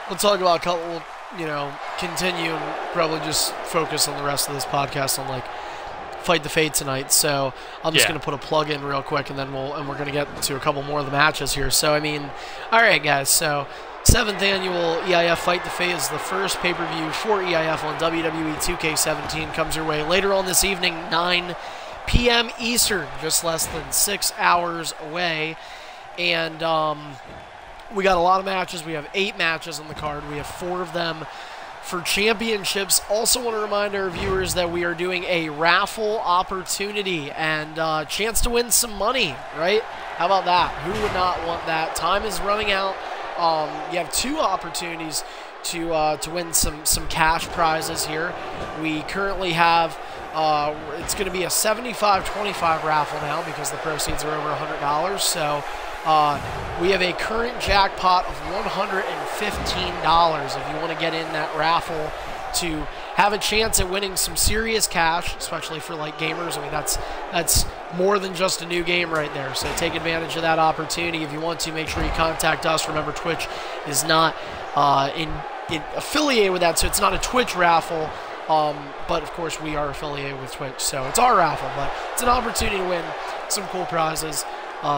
we'll talk about a couple, you know, continue and probably just focus on the rest of this podcast on, like, Fight the Fate tonight. So I'm just going to put a plug in real quick, and then we're going to get to a couple more of the matches here. So, I mean, all right, guys. So 7th annual EIF Fight the Fate is the first pay-per-view for EIF on WWE 2K17. Comes your way later on this evening, 9 p.m. Eastern, just less than 6 hours away. And we got a lot of matches. We have 8 matches on the card. We have 4 of them for championships. Also want to remind our viewers that we are doing a raffle opportunity and chance to win some money, right? How about that? Who would not want that? Time is running out. You have 2 opportunities to win some cash prizes here. We currently have, it's going to be a 75-25 raffle now because the proceeds are over $100. So we have a current jackpot of $115 if you want to get in that raffle to have a chance at winning some serious cash, especially for, like, gamers. I mean, that's more than just a new game right there. So take advantage of that opportunity. If you want to, make sure you contact us. Remember, Twitch is not affiliated with that, so it's not a Twitch raffle. But of course we are affiliated with Twitch, so it's our raffle, but it's an opportunity to win some cool prizes.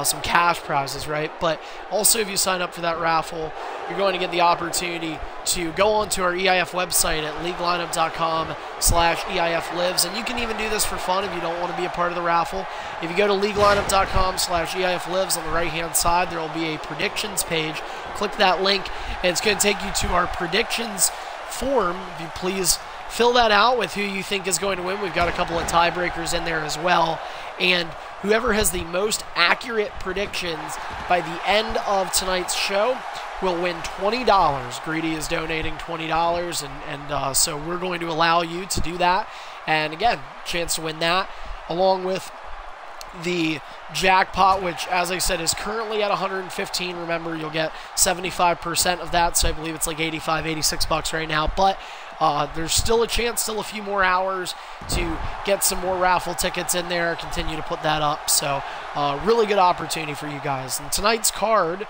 some cash prizes, right? But also, if you sign up for that raffle, you're going to get the opportunity to go onto our EIF website at leaguelineup.com/EIFlives, and you can even do this for fun if you don't want to be a part of the raffle. If you go to leaguelineup.com/EIFlives, on the right-hand side, there will be a predictions page. Click that link, and it's going to take you to our predictions form. If you please fill that out with who you think is going to win. We've got a couple of tiebreakers in there as well, and whoever has the most accurate predictions by the end of tonight's show will win $20. Greedy is donating $20, and so we're going to allow you to do that. And again, chance to win that, along with the jackpot, which, as I said, is currently at 115. Remember, you'll get 75% of that, so I believe it's like 85, 86 bucks right now. But there's still a chance, still a few more hours to get some more raffle tickets in there, continue to put that up. So really good opportunity for you guys. And tonight's card,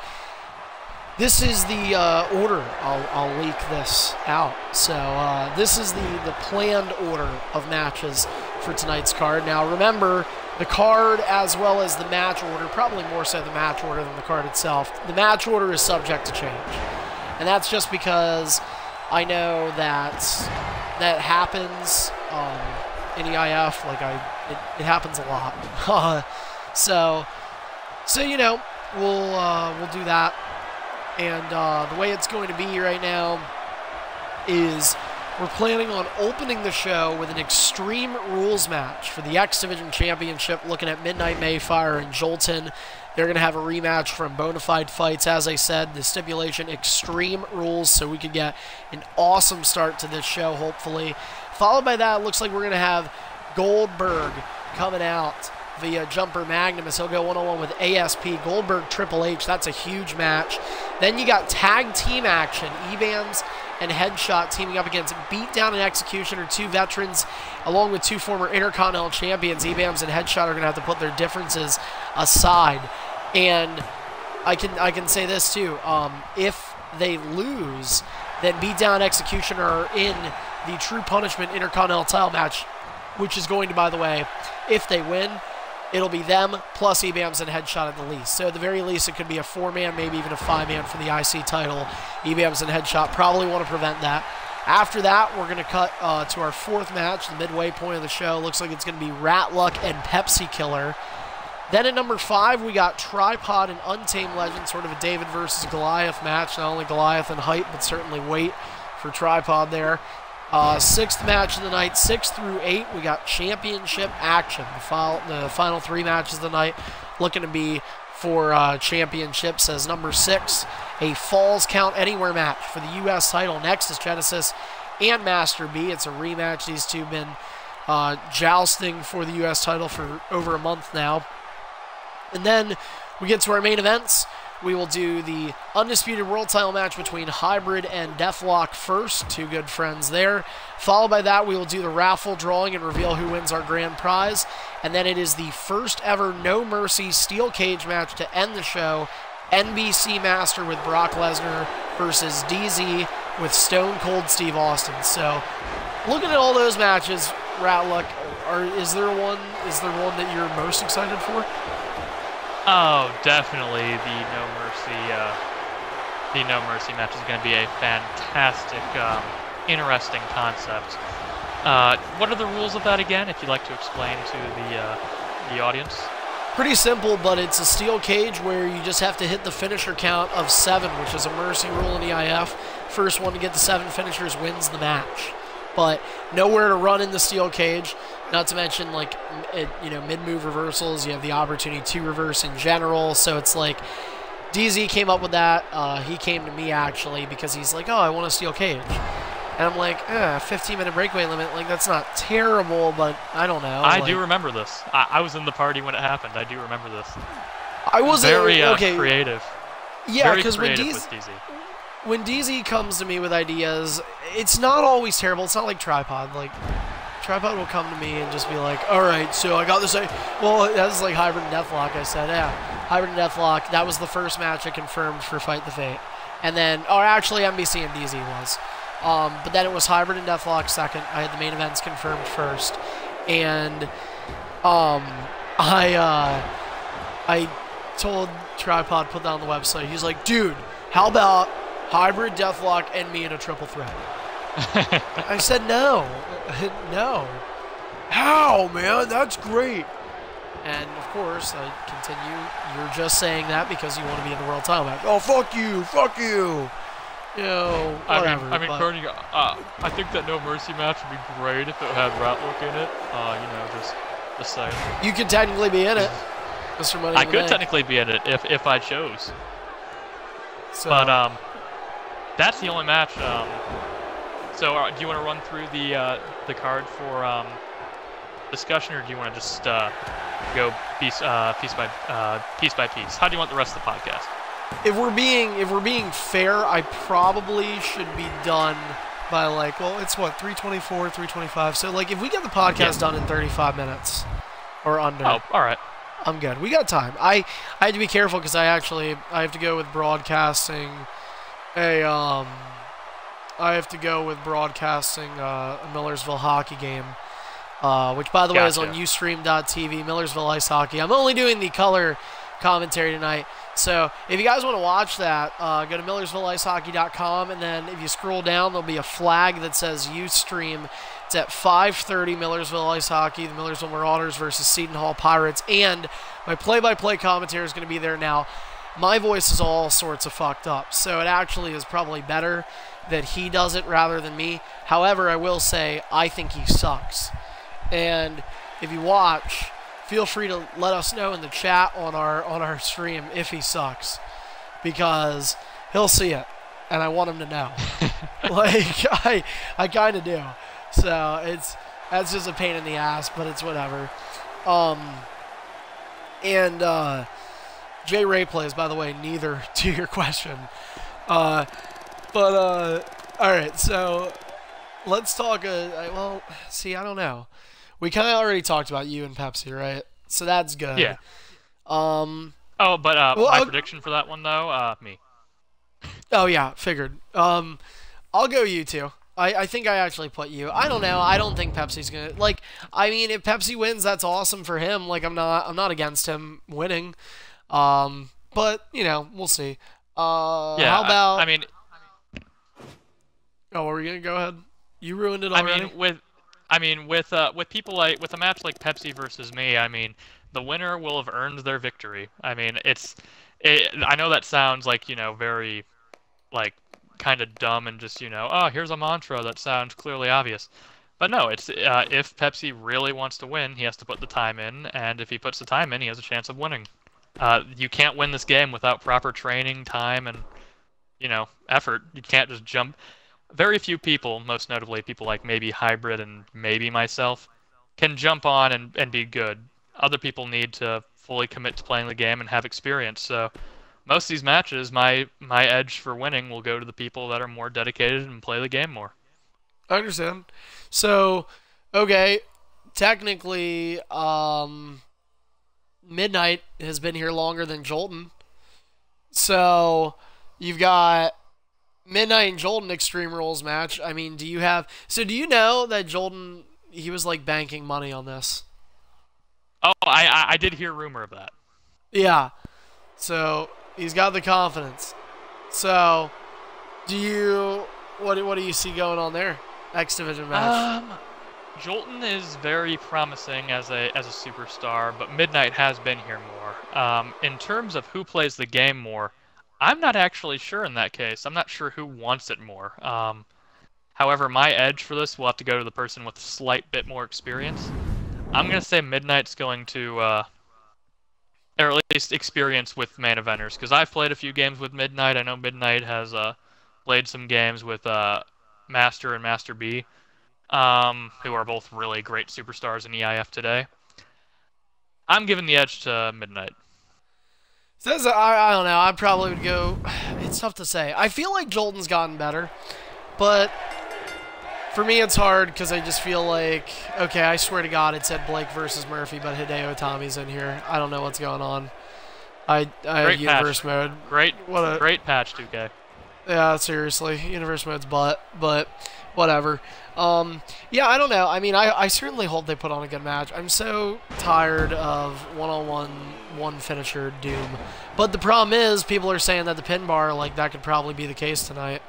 this is the order. I'll leak this out. So this is the planned order of matches for tonight's card. Now remember, the card as well as the match order, probably more so the match order than the card itself, the match order is subject to change. And that's just because I know that happens in EIF. Like it happens a lot. So you know, we'll do that. And the way it's going to be right now is we're planning on opening the show with an Extreme Rules match for the X Division Championship, looking at Midnight Mayfire and Jolton. They're going to have a rematch from Bonafide Fights. As I said, the stipulation, Extreme Rules, so we could get an awesome start to this show, hopefully. Followed by that, it looks like we're going to have Goldberg coming out via Jumper Magnum. He'll go one-on-one with ASP. Goldberg, Triple H, that's a huge match. Then you got tag team action. EBAMS and Headshot teaming up against Beatdown and Executioner, two veterans, along with two former Intercontinental champions. EBAMS and Headshot are going to have to put their differences aside. And I can say this too, if they lose, then Beatdown and Executioner are in the True Punishment Intercontinental title match, which is going to, by the way, if they win, it'll be them plus EBAMS and Headshot at the least. So at the very least, it could be a 4-man, maybe even a 5-man for the IC title. EBAMS and Headshot probably want to prevent that. After that, we're going to cut to our fourth match, the midway point of the show. Looks like it's going to be Ratluck and Pepsi Killer. Then at number 5, we got Tripod and Untamed Legend, sort of a David versus Goliath match. Not only Goliath in height, but certainly weight for Tripod there. Sixth match of the night, 6 through 8, we got championship action. The final 3 matches of the night looking to be for championships. As number 6, a Falls Count Anywhere match for the U.S. title. Nexus, Genesis, and Master B. It's a rematch. These two have been jousting for the U.S. title for over a month now. And then we get to our main events. We will do the Undisputed World title match between Hybrid and Deathlock first, two good friends there. Followed by that, we will do the raffle drawing and reveal who wins our grand prize. And then it is the first ever No Mercy Steel Cage match to end the show. NBC Master with Brock Lesnar versus DZ with Stone Cold Steve Austin. So, looking at all those matches, Ratluck, is there one that you're most excited for? Oh, definitely the No Mercy match is going to be a fantastic, interesting concept. What are the rules of that again, if you'd like to explain to the audience? Pretty simple, but it's a steel cage where you just have to hit the finisher count of 7, which is a mercy rule in EIF. First one to get to 7 finishers wins the match. But nowhere to run in the steel cage. Not to mention, like, mid-move reversals. You have the opportunity to reverse in general. So it's like, DZ came up with that. He came to me, actually, because he's like, oh, I want a steel cage. And I'm like, 15-minute breakaway limit. Like, that's not terrible, but I don't know. I do remember this. I was in the party when it happened. I do remember this. I wasn't very creative. Yeah, because when DZ... when DZ comes to me with ideas, it's not always terrible. It's not like Tripod. Like, Tripod will come to me and just be like, all right, so I got this. Well, that's like Hybrid and Deathlock. I said, yeah, Hybrid and Deathlock. That was the first match I confirmed for Fight the Fate. And then, or actually, NBC and DZ was. But then it was Hybrid and Deathlock second. I had the main events confirmed first. And I told Tripod put that on the website. He's like, dude, how about hybrid Deathlock and me in a triple threat? I said no. No. How, man? That's great. And, of course, I continue. You're just saying that because you want to be in the world title match. Oh, fuck you. Fuck you. You know, whatever. I mean, Tony, I think that No Mercy match would be great if it had Ratluck in it. You know, just saying. You could technically be in it, Mr. Money. I could technically be in it if I chose. So, but that's the only match. So do you want to run through the card for discussion, or do you want to just go piece by piece? How do you want the rest of the podcast? If we're being fair, I probably should be done by like, well, it's what, 3:24, 3:25. So like, if we get the podcast done in 35 minutes or under, oh, all right, I'm good. We got time. I had to be careful because I have to go with broadcasting a Millersville hockey game, which by the way is on Ustream.tv. Millersville Ice Hockey. I'm only doing the color commentary tonight. So if you guys want to watch that, go to MillersvilleIceHockey.com, and then if you scroll down, there'll be a flag that says Ustream. It's at 5:30, Millersville Ice Hockey, the Millersville Marauders versus Seton Hall Pirates, and my play-by-play commentary is going to be there now. My voice is all sorts of fucked up, so it actually is probably better that he does it rather than me. However, I will say I think he sucks. And if you watch, feel free to let us know in the chat on our stream if he sucks, because he'll see it, and I want him to know. Like I kind of do. So that's just a pain in the ass, but it's whatever. Jay Ray plays, by the way, neither to your question. All right, so let's talk. Well, see, I don't know. We kind of already talked about you and Pepsi, right? So that's good. Yeah. Well, my prediction for that one, though, me. Oh, yeah, figured. I'll go you two. I think I actually put you. I don't know. I don't think Pepsi's gonna, like, I mean, if Pepsi wins, that's awesome for him. Like, I'm not against him winning. But, you know, we'll see. Yeah, how about... I mean... Oh, are we gonna go ahead? You ruined it already. With people like, with a match like Pepsi versus me, I mean, the winner will have earned their victory. I mean, I know that sounds like, you know, very, like, kind of dumb and just, you know, oh, here's a mantra that sounds clearly obvious. But no, it's if Pepsi really wants to win, he has to put the time in, and if he puts the time in, he has a chance of winning. You can't win this game without proper training, time, and, you know, effort. You can't just jump. Very few people, most notably people like maybe Hybrid and maybe myself, can jump on and be good. Other people need to fully commit to playing the game and have experience. So most of these matches, my edge for winning will go to the people that are more dedicated and play the game more. I understand. So, okay, technically, Midnight has been here longer than Jolton. So you've got Midnight and Jolton Extreme Rules match. I mean, do you know that Jolton, he was like banking money on this? Oh, I did hear rumor of that. Yeah. So he's got the confidence. So what do you see going on there? X Division match. Jolton is very promising as a superstar, but Midnight has been here more. In terms of who plays the game more, I'm not actually sure in that case. I'm not sure who wants it more. However, my edge for this will have to go to the person with a slight bit more experience. I'm going to say Midnight's going to, or at least experience with main eventers, because I've played a few games with Midnight. I know Midnight has played some games with Master and Master B, who are both really great superstars in EIF today. I'm giving the edge to Midnight. I don't know. I probably would go... It's tough to say. I feel like Jolton's gotten better, but for me it's hard because I just feel like, okay, I swear to God it said Blake versus Murphy, but Hideo Itami's in here. I don't know what's going on. I have universe mode. Great patch, 2K. Yeah, seriously, universe mode's but whatever. Yeah, I don't know. I mean, I certainly hope they put on a good match. I'm so tired of one-on-one one finisher doom. But the problem is, people are saying that the pin bar, like, that could probably be the case tonight.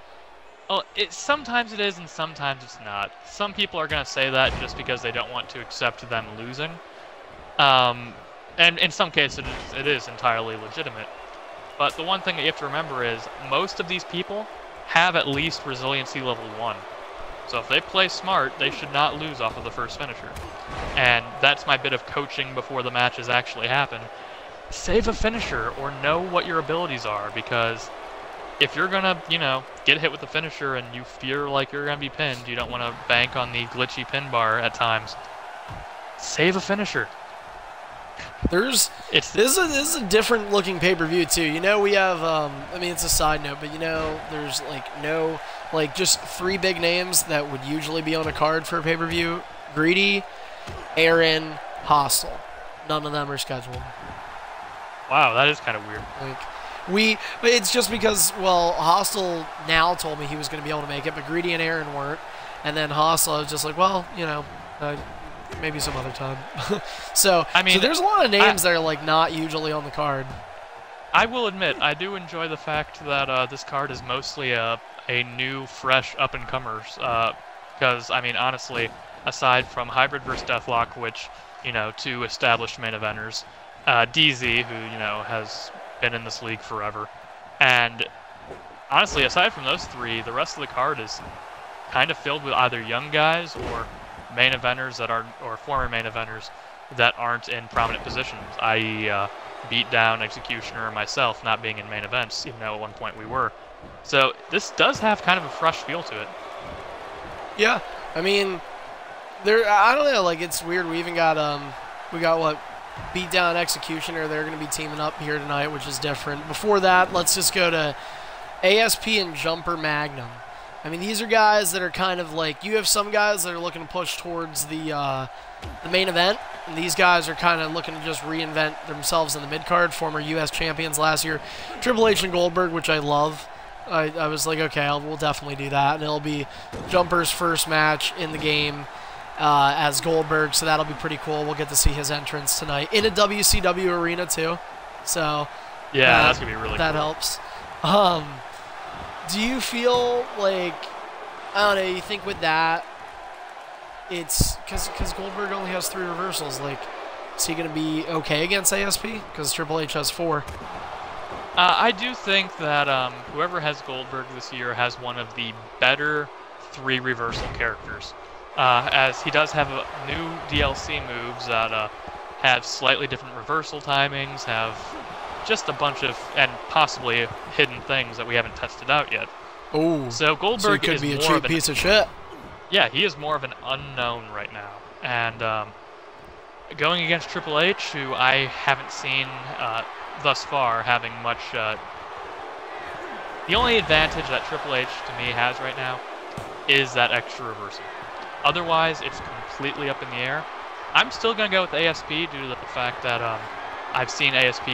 Well, sometimes it is and sometimes it's not. Some people are going to say that just because they don't want to accept them losing. And in some cases, it is entirely legitimate. But the one thing that you have to remember is most of these people have at least resiliency level 1. So if they play smart, they should not lose off of the first finisher. And that's my bit of coaching before the matches actually happen. Save a finisher or know what your abilities are, because if you're gonna, get hit with the finisher and you feel like you're gonna be pinned, you don't want to bank on the glitchy pin bar at times. Save a finisher. This is a different looking pay-per-view too. We have I mean, it's a side note, but there's just 3 big names that would usually be on a card for a pay-per-view: Greedy, Aaron, Hostile. None of them are scheduled. Wow, that is kind of weird. It's just because, well, Hostile now told me he was going to be able to make it, but Greedy and Aaron weren't. And then Hostile, I was just like, well, maybe some other time. So there's a lot of names that are like not usually on the card. I will admit, I do enjoy the fact that this card is mostly a new, fresh up-and-comers. Because, I mean, honestly, aside from Hybrid vs. Deathlock, which, 2 established main eventers, DZ, who, has been in this league forever, and honestly, aside from those 3, the rest of the card is kind of filled with either young guys or main eventers or former main eventers that aren't in prominent positions, i.e. Beatdown, Executioner, myself not being in main events, even though at one point we were. So this does have kind of a fresh feel to it. Yeah, I mean, I don't know, like, it's weird. We even got what, Beatdown, Executioner. They're going to be teaming up here tonight, which is different. Before that, let's just go to ASP and Jumper Magnum. I mean, these are guys that are kind of like, you have some guys that are looking to push towards the main event, and these guys are kind of looking to just reinvent themselves in the mid-card, former U.S. champions last year. Triple H and Goldberg, which I love. I was like, okay, we'll definitely do that, and it'll be Jumper's first match in the game as Goldberg, so that'll be pretty cool. We'll get to see his entrance tonight in a WCW arena, too. So yeah, that's going to be really cool. That helps. Do you feel like, I don't know, you think with that, it's because Goldberg only has 3 reversals, like, is he going to be okay against ASP? Because Triple H has 4. I do think that whoever has Goldberg this year has one of the better 3 reversal characters, as he does have new DLC moves that have slightly different reversal timings, have just a bunch of, and possibly hidden things that we haven't tested out yet. Oh, so Goldberg could is be a more cheap of an, piece of shit. Yeah, he is more of an unknown right now, and going against Triple H, who I haven't seen thus far having much. The only advantage that Triple H to me has right now is that extra reversal. Otherwise, it's completely up in the air. I'm still gonna go with ASP due to the fact that I've seen ASP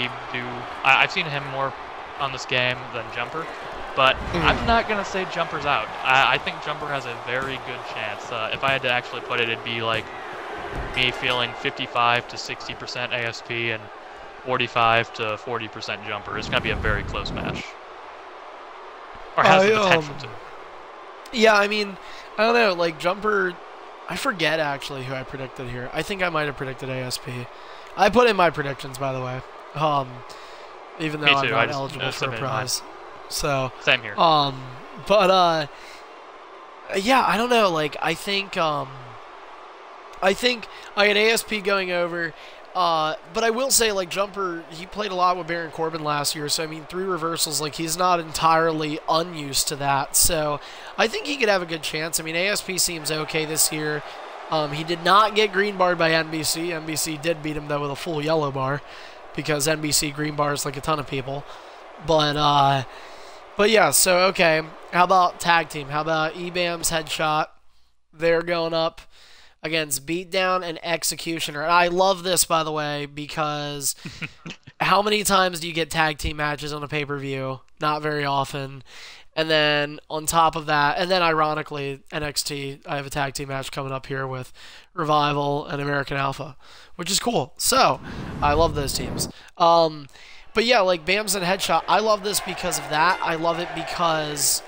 I've seen him more on this game than Jumper, but I'm not going to say Jumper's out. I think Jumper has a very good chance. If I had to actually put it, it'd be like me feeling 55 to 60% ASP and 45 to 40% Jumper. It's going to be a very close match. Or has the potential to. Yeah, I mean, I don't know, like Jumper, I forget actually who I predicted here. I think I might have predicted ASP. I put in my predictions, by the way, even though I'm not eligible for a prize. So same here. But yeah, I don't know. Like, I think I had ASP going over. But I will say, like, Jumper, he played a lot with Baron Corbin last year, so I mean, 3 reversals, like, he's not entirely unused to that. So I think he could have a good chance. I mean, ASP seems okay this year. He did not get green barred by NBC. NBC did beat him, though, with a full yellow bar, because NBC green bars like a ton of people. But yeah, so, okay. How about tag team? How about EBAM's Headshot? They're going up against Beatdown and Executioner. And I love this, by the way, because how many times do you get tag team matches on a pay-per-view? Not very often. And then on top of that, and then ironically, NXT, I have a tag team match coming up here with Revival and American Alpha, which is cool. So, I love those teams. But yeah, like Bams and Headshot, I love this because of that. I love it because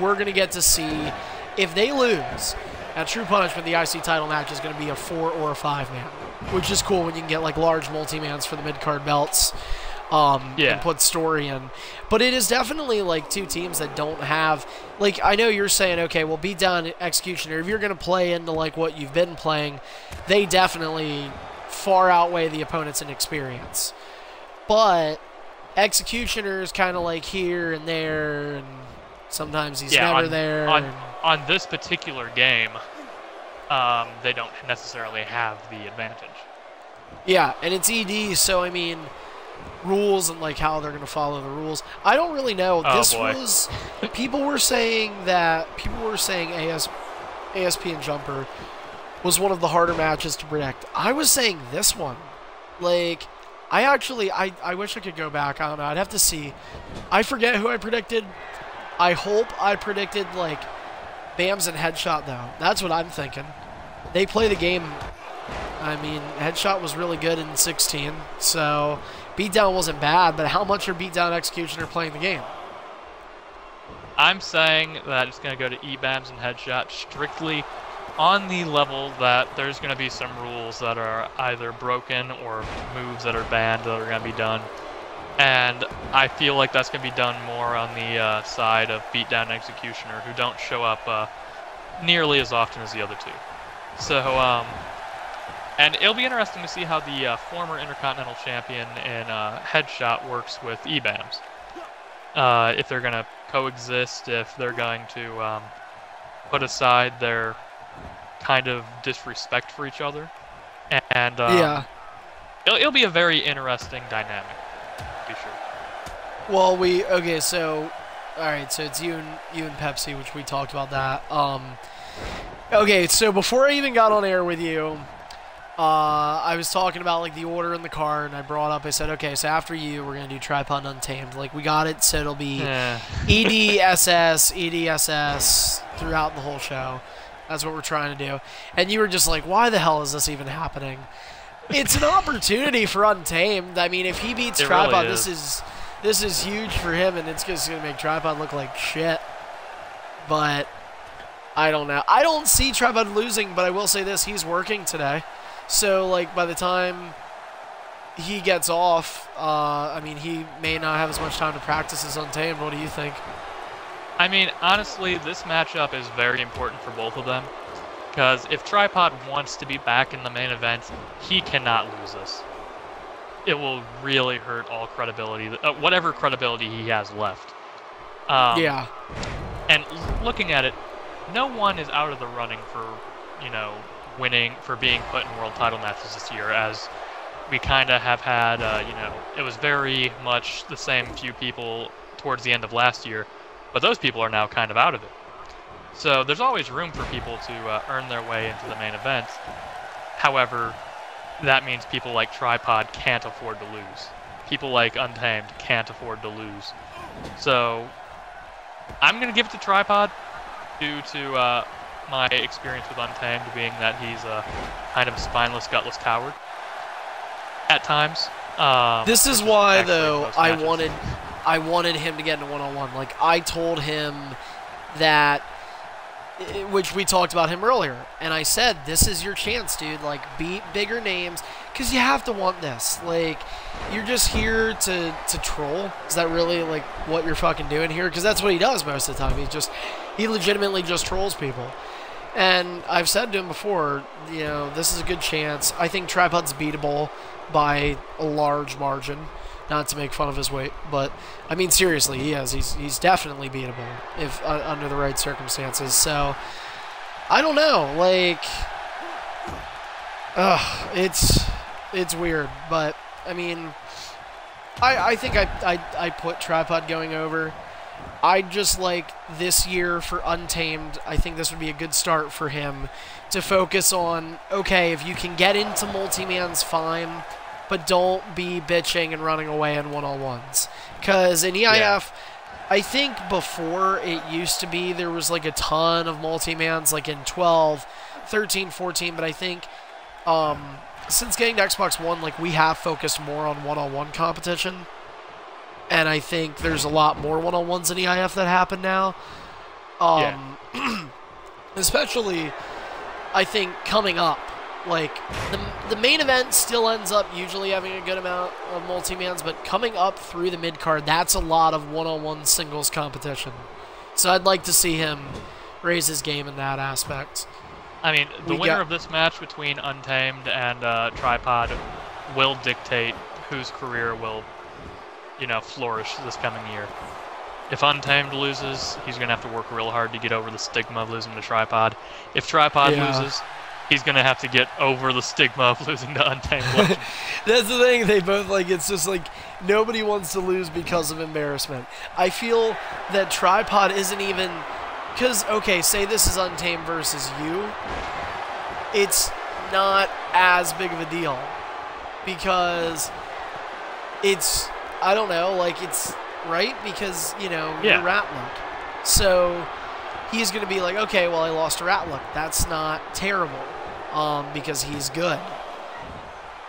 we're going to get to see if they lose. At True Punishment, the IC title match is going to be a 4 or a 5-man, which is cool when you can get like large multi-mans for the mid-card belts. And put story in. But it is definitely like two teams that don't have, like, I know you're saying, okay, well, Beatdown Executioner, if you're going to play into like what you've been playing, they definitely far outweigh the opponents in experience. But Executioner is kind of like here and there, and sometimes he's never there. On this particular game, they don't necessarily have the advantage. Yeah, and it's ED, so I mean, rules and like how they're going to follow the rules. I don't really know. People were saying ASP and Jumper was one of the harder matches to predict. I was saying this one. Like, I wish I could go back. I don't know. I'd have to see. I forget who I predicted. I hope I predicted like Bams and Headshot though. That's what I'm thinking. They play the game. I mean, Headshot was really good in 16, so Beatdown wasn't bad, but how much are Beatdown Executioner playing the game? I'm saying that it's going to go to E-Bams and Headshot strictly on the level that there's going to be some rules that are either broken or moves that are banned that are going to be done. And I feel like that's going to be done more on the side of Beatdown Executioner, who don't show up nearly as often as the other two. So, and it'll be interesting to see how the former Intercontinental Champion in Headshot works with E-Bams. If they're going to coexist, if they're going to put aside their kind of disrespect for each other. And it'll be a very interesting dynamic, to be sure. Well, so, alright, so it's you and Pepsi, which we talked about that. Okay, so before I even got on air with you, I was talking about like the order in the card, and I said, okay, so after you, we're going to do Tripod and Untamed. Like, we got it, so it'll be EDSS, EDSS throughout the whole show. That's what we're trying to do. And you were just like, why the hell is this even happening? It's an opportunity for Untamed. I mean, if he beats Tripod, really this is huge for him, and it's just going to make Tripod look like shit. But I don't know. I don't see Tripod losing, but I will say this, he's working today. So, like, by the time he gets off, I mean, he may not have as much time to practice as Untamed. What do you think? I mean, honestly, this matchup is very important for both of them. Because if Tripod wants to be back in the main event, he cannot lose this. It will really hurt all credibility, whatever credibility he has left. Yeah. And looking at it, no one is out of the running for, winning, for being put in world title matches this year, as we kind of have had, it was very much the same few people towards the end of last year, but those people are now kind of out of it. So there's always room for people to earn their way into the main event. However, that means people like Tripod can't afford to lose. People like Untamed can't afford to lose. So I'm going to give it to Tripod due to my experience with Untamed being that he's a kind of a spineless, gutless coward at times. This is why, though, I wanted him to get into one-on-one. Like, I told him that, which we talked about him earlier, and I said, this is your chance, dude. Like, beat bigger names, because you have to want this. Like, you're just here to troll. Is that really, like, what you're fucking doing here? Because that's what he does most of the time. He legitimately just trolls people. And I've said to him before, this is a good chance. I think Tripod's beatable by a large margin. Not to make fun of his weight, but I mean seriously, he is. He's definitely beatable if under the right circumstances. So I don't know, like, it's weird, but I mean, I think I put Tripod going over. I just like this year for Untamed. I think this would be a good start for him to focus on. Okay, if you can get into multi-mans, fine. But don't be bitching and running away in one-on-ones. Because in EIF, I think before it used to be there was like a ton of multi-mans like in 12, 13, 14, but I think since getting to Xbox One, like we have focused more on one-on-one competition, and I think there's a lot more one-on-ones in EIF that happen now. Especially, I think coming up, like the main event still ends up usually having a good amount of multi-mans, but coming up through the mid-card, that's a lot of one-on-one singles competition. So I'd like to see him raise his game in that aspect. I mean, the winner of this match between Untamed and Tripod will dictate whose career will, you know, flourish this coming year. If Untamed loses, he's going to have to work real hard to get over the stigma of losing to Tripod. If Tripod loses, he's going to have to get over the stigma of losing to Untamed Legend. That's the thing, they both, like, it's just like, nobody wants to lose because of embarrassment. I feel that Tripod isn't even, because, okay, say this is Untamed versus you, it's not as big of a deal, because it's, I don't know, like, it's, right? Because, you know, you're Ratluck. So, he's going to be like, okay, well, I lost to Ratluck. That's not terrible, because he's good.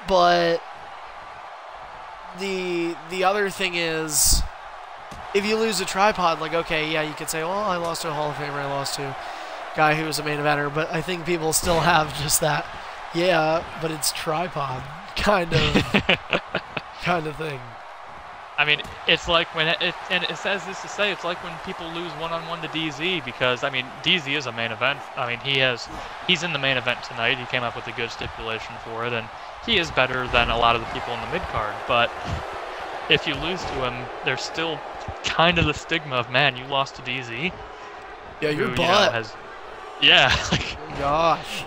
But the other thing is, if you lose a Tripod, like, okay, yeah, you could say, well, I lost to a Hall of Famer, I lost to a guy who was a main eventer, but I think people still have just that, yeah, but it's Tripod kind of thing. I mean, it's like when and it says this to say, it's like when people lose one-on-one to DZ, because, I mean, DZ is a main event. I mean, he's in the main event tonight. He came up with a good stipulation for it, and he is better than a lot of the people in the mid-card. But if you lose to him, there's still kind of the stigma of, man, you lost to DZ. Yeah, your butt. You know, Gosh.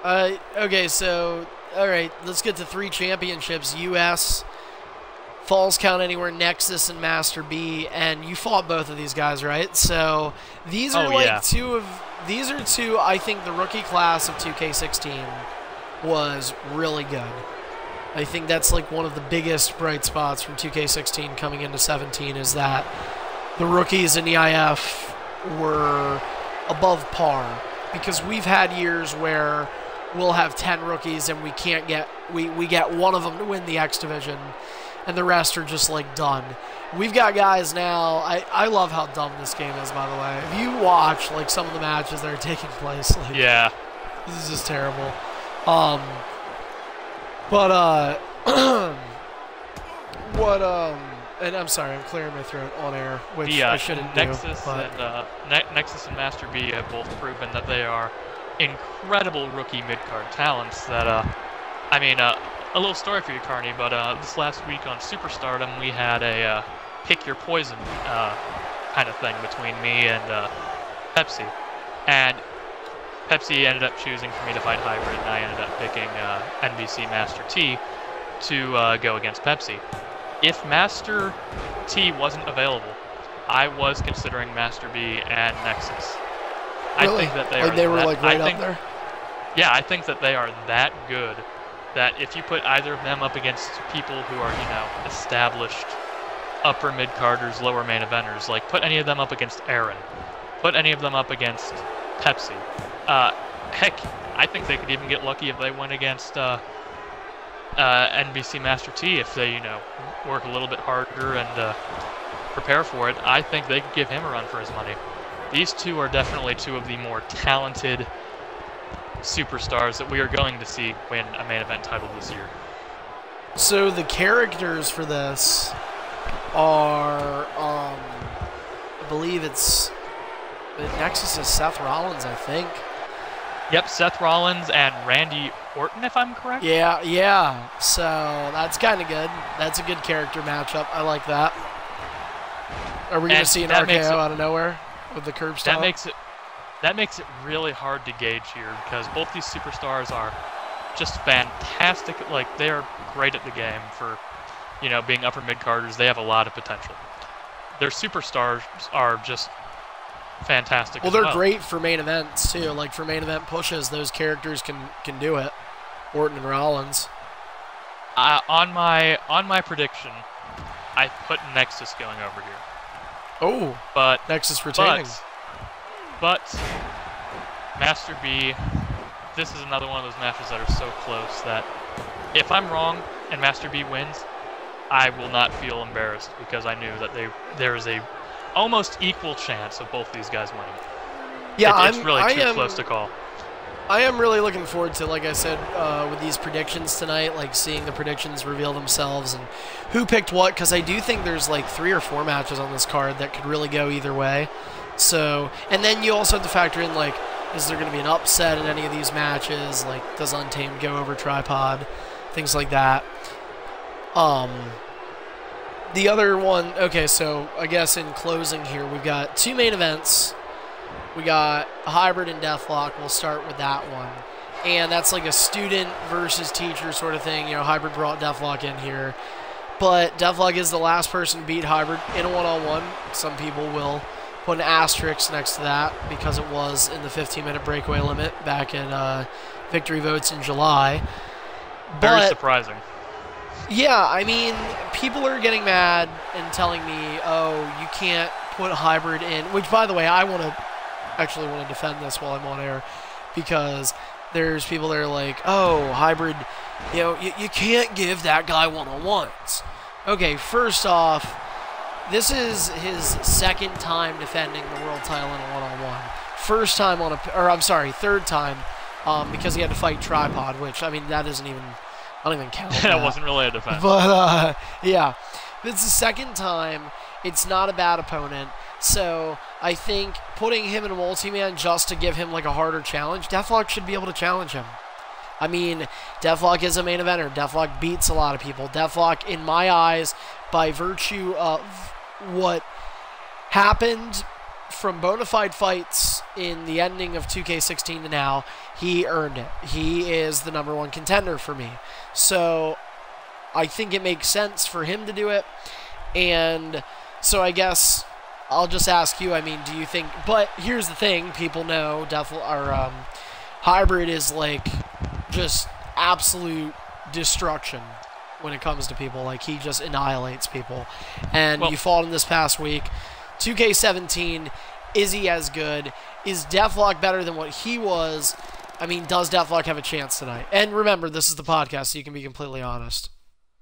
Okay, so, all right, let's get to 3 championships. US, Falls Count Anywhere, Nexus, and Master B, and you fought both of these guys, right? So these are these are two, I think the rookie class of 2K16 was really good. I think that's like one of the biggest bright spots from 2K16 coming into 17 is that the rookies in EIF were above par, because we've had years where we'll have 10 rookies and we can't get, we get one of them to win the X Division, and the rest are just, like, done. We've got guys now. I love how dumb this game is, by the way. If you watch, like, some of the matches that are taking place, like, this is just terrible. And I'm sorry, I'm clearing my throat on air, which I shouldn't do. Nexus and Master B have both proven that they are incredible rookie mid-card talents that, I mean, a little story for you, Carney, but this last week on Superstardom, we had a pick your poison kind of thing between me and Pepsi. And Pepsi ended up choosing for me to fight Hybrid, and I ended up picking NBC Master T to go against Pepsi. If Master T wasn't available, I was considering Master B and Nexus. Really? I think that they were like right up there? Yeah, I think that they are that good that if you put either of them up against people who are, you know, established upper mid-carders, lower main eventers, like put any of them up against Aaron, put any of them up against Pepsi. Heck, I think they could even get lucky if they went against NBC Master T if they, you know, work a little bit harder and prepare for it. I think they could give him a run for his money. These two are definitely two of the more talented superstars that we are going to see win a main event title this year. So the characters for this are, I believe it's, the Nexus is Seth Rollins, I think. Yep, Seth Rollins and Randy Orton, if I'm correct. Yeah. So that's kind of good. That's a good character matchup. I like that. Are we going to see an RKO out of nowhere with the curb style? That makes it really hard to gauge here, because both these superstars are just fantastic. Like, they are great at the game for, you know, being upper mid-carders. They have a lot of potential. Their superstars are just fantastic. Well, they're great for main events, too. Like, for main event pushes, those characters can do it. Orton and Rollins. On my prediction, I put Nexus going over here. Oh, But Nexus retaining. But Master B, this is another one of those matches that are so close that if I'm wrong and Master B wins, I will not feel embarrassed because I knew that there is a almost equal chance of both these guys winning. Yeah, it's really too close to call. I am really looking forward to, like I said, with these predictions tonight, like seeing the predictions reveal themselves and who picked what, because I do think there's like 3 or 4 matches on this card that could really go either way. So, and then you also have to factor in, like, is there going to be an upset in any of these matches? Like, does Untamed go over Tripod? Things like that. The other one, okay, so I guess in closing here, we've got 2 main events. We got Hybrid and Deathlock. We'll start with that one. And that's like a student versus teacher sort of thing. You know, Hybrid brought Deathlock in here. But Deathlock is the last person to beat Hybrid in a one-on-one. Some people will put an asterisk next to that because it was in the 15-minute breakaway limit back in victory votes in July. Very surprising. Yeah, I mean, people are getting mad and telling me, oh, you can't put Hybrid in, which, by the way, I actually want to defend this while I'm on air, because there's people that are like, oh, Hybrid, you know, you can't give that guy one-on-ones. Okay, first off, this is his second time defending the world title in a one-on-one. First time on third time, because he had to fight Tripod, which, I mean, that isn't even, I don't even count that wasn't really a defense. But, yeah, it's the second time. It's not a bad opponent. So I think putting him in a multi-man just to give him like a harder challenge, Deathlock should be able to challenge him. I mean, Deathlock is a main eventer. Deathlock beats a lot of people. Deathlock, in my eyes, by virtue of what happened from bona fide fights in the ending of 2K16 to now, he earned it. He is the #1 contender for me. So I think it makes sense for him to do it. And so I guess I'll just ask you, I mean, do you think... But here's the thing, people know Hybrid is like just absolute destruction when it comes to people. Like, he just annihilates people. And you fought him this past week. 2K17, is he as good? Is Deathlock better than what he was? I mean, does Deathlock have a chance tonight? And remember, this is the podcast, so you can be completely honest.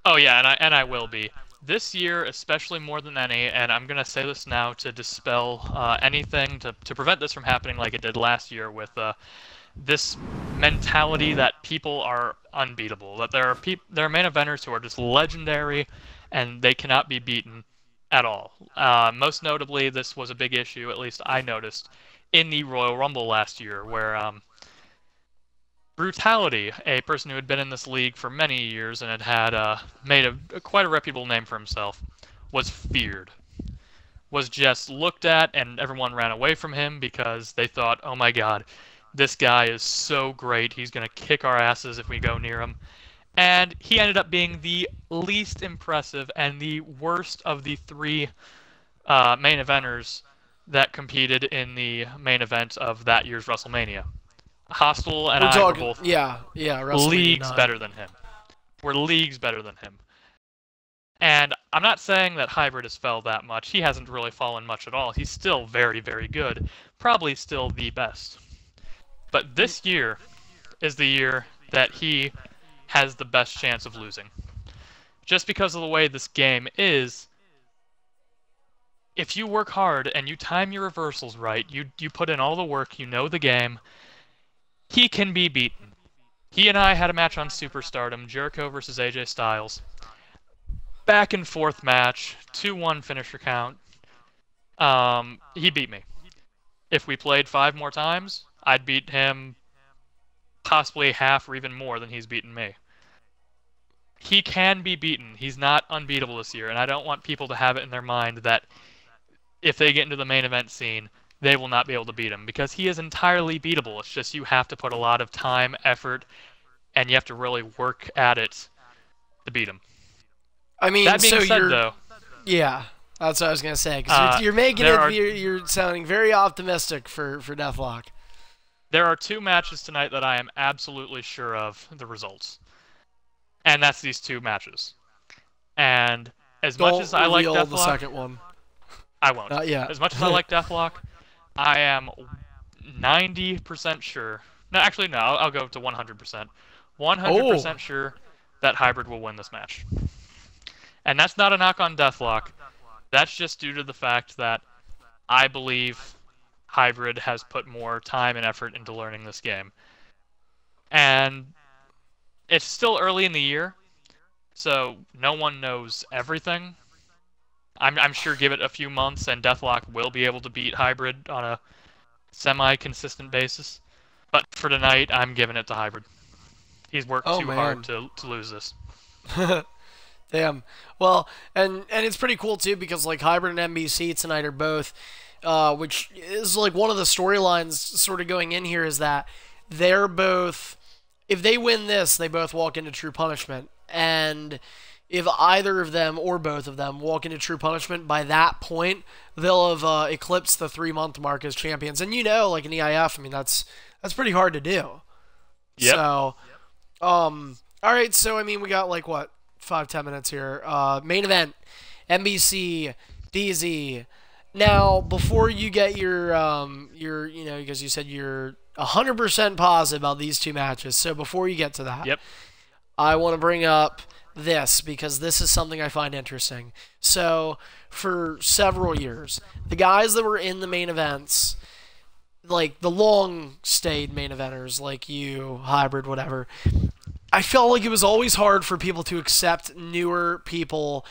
Oh yeah, and I will be. This year, especially more than any, and I'm going to say this now to dispel anything, to prevent this from happening like it did last year with this mentality that people are unbeatable, that there are main eventers who are just legendary and they cannot be beaten at all. Most notably, this was a big issue, at least I noticed, in the Royal Rumble last year, where Brutality, a person who had been in this league for many years and had made quite a reputable name for himself, was feared. Was just looked at, and everyone ran away from him because they thought, oh my god, this guy is so great, he's going to kick our asses if we go near him. And he ended up being the least impressive and the worst of the 3 main eventers that competed in the main event of that year's WrestleMania. Hostile and I were both leagues better than him. We're leagues better than him. And I'm not saying that Hybrid has fell that much. He hasn't really fallen much at all. He's still very, very good. Probably still the best. But this year is the year that he has the best chance of losing. Just because of the way this game is, if you work hard and you time your reversals right, you put in all the work, you know the game, he can be beaten. He and I had a match on Superstardom, Jericho versus AJ Styles. Back and forth match, 2-1 finisher count. He beat me. If we played 5 more times, I'd beat him possibly half or even more than he's beaten me. He can be beaten. He's not unbeatable this year, and I don't want people to have it in their mind that if they get into the main event scene, they will not be able to beat him, because he is entirely beatable. It's just you have to put a lot of time, effort, and you have to really work at it to beat him. I mean, that being said, though, yeah, that's what I was gonna say. Because you're making you're sounding very optimistic for Deathlock. There are 2 matches tonight that I am absolutely sure of the results, and that's these 2 matches. And as much as I like Deathlock, the second one. I won't. Not yet. As much as I like Deathlock, I am 90% sure. No, actually, no. I'll go to 100%. Oh, 100% sure that Hybrid will win this match. And that's not a knock on Deathlock. That's just due to the fact that I believe Hybrid has put more time and effort into learning this game. And it's still early in the year, so no one knows everything. I'm sure give it a few months and Deathlock will be able to beat Hybrid on a semi-consistent basis. But for tonight, I'm giving it to Hybrid. He's worked oh too hard man. to lose this. Damn. Well, and it's pretty cool too because like Hybrid and NBC tonight are both, which is like one of the storylines sort of going in here is that they're both, if they win this, they both walk into True Punishment, and if either of them or both of them walk into True Punishment, by that point they'll have eclipsed the 3 month mark as champions. And like an EIF, I mean that's pretty hard to do. Yep. So, all right. So I mean, we got like what 5-10 minutes here. Main event, NBC, DZ. Now, before you get your because you said you're 100% positive about these two matches. So before you get to that, Yep. I want to bring up this because this is something I find interesting. So for several years, the guys that were in the main events, like the long-stayed main eventers, like you, Hybrid, whatever, I felt like it was always hard for people to accept newer people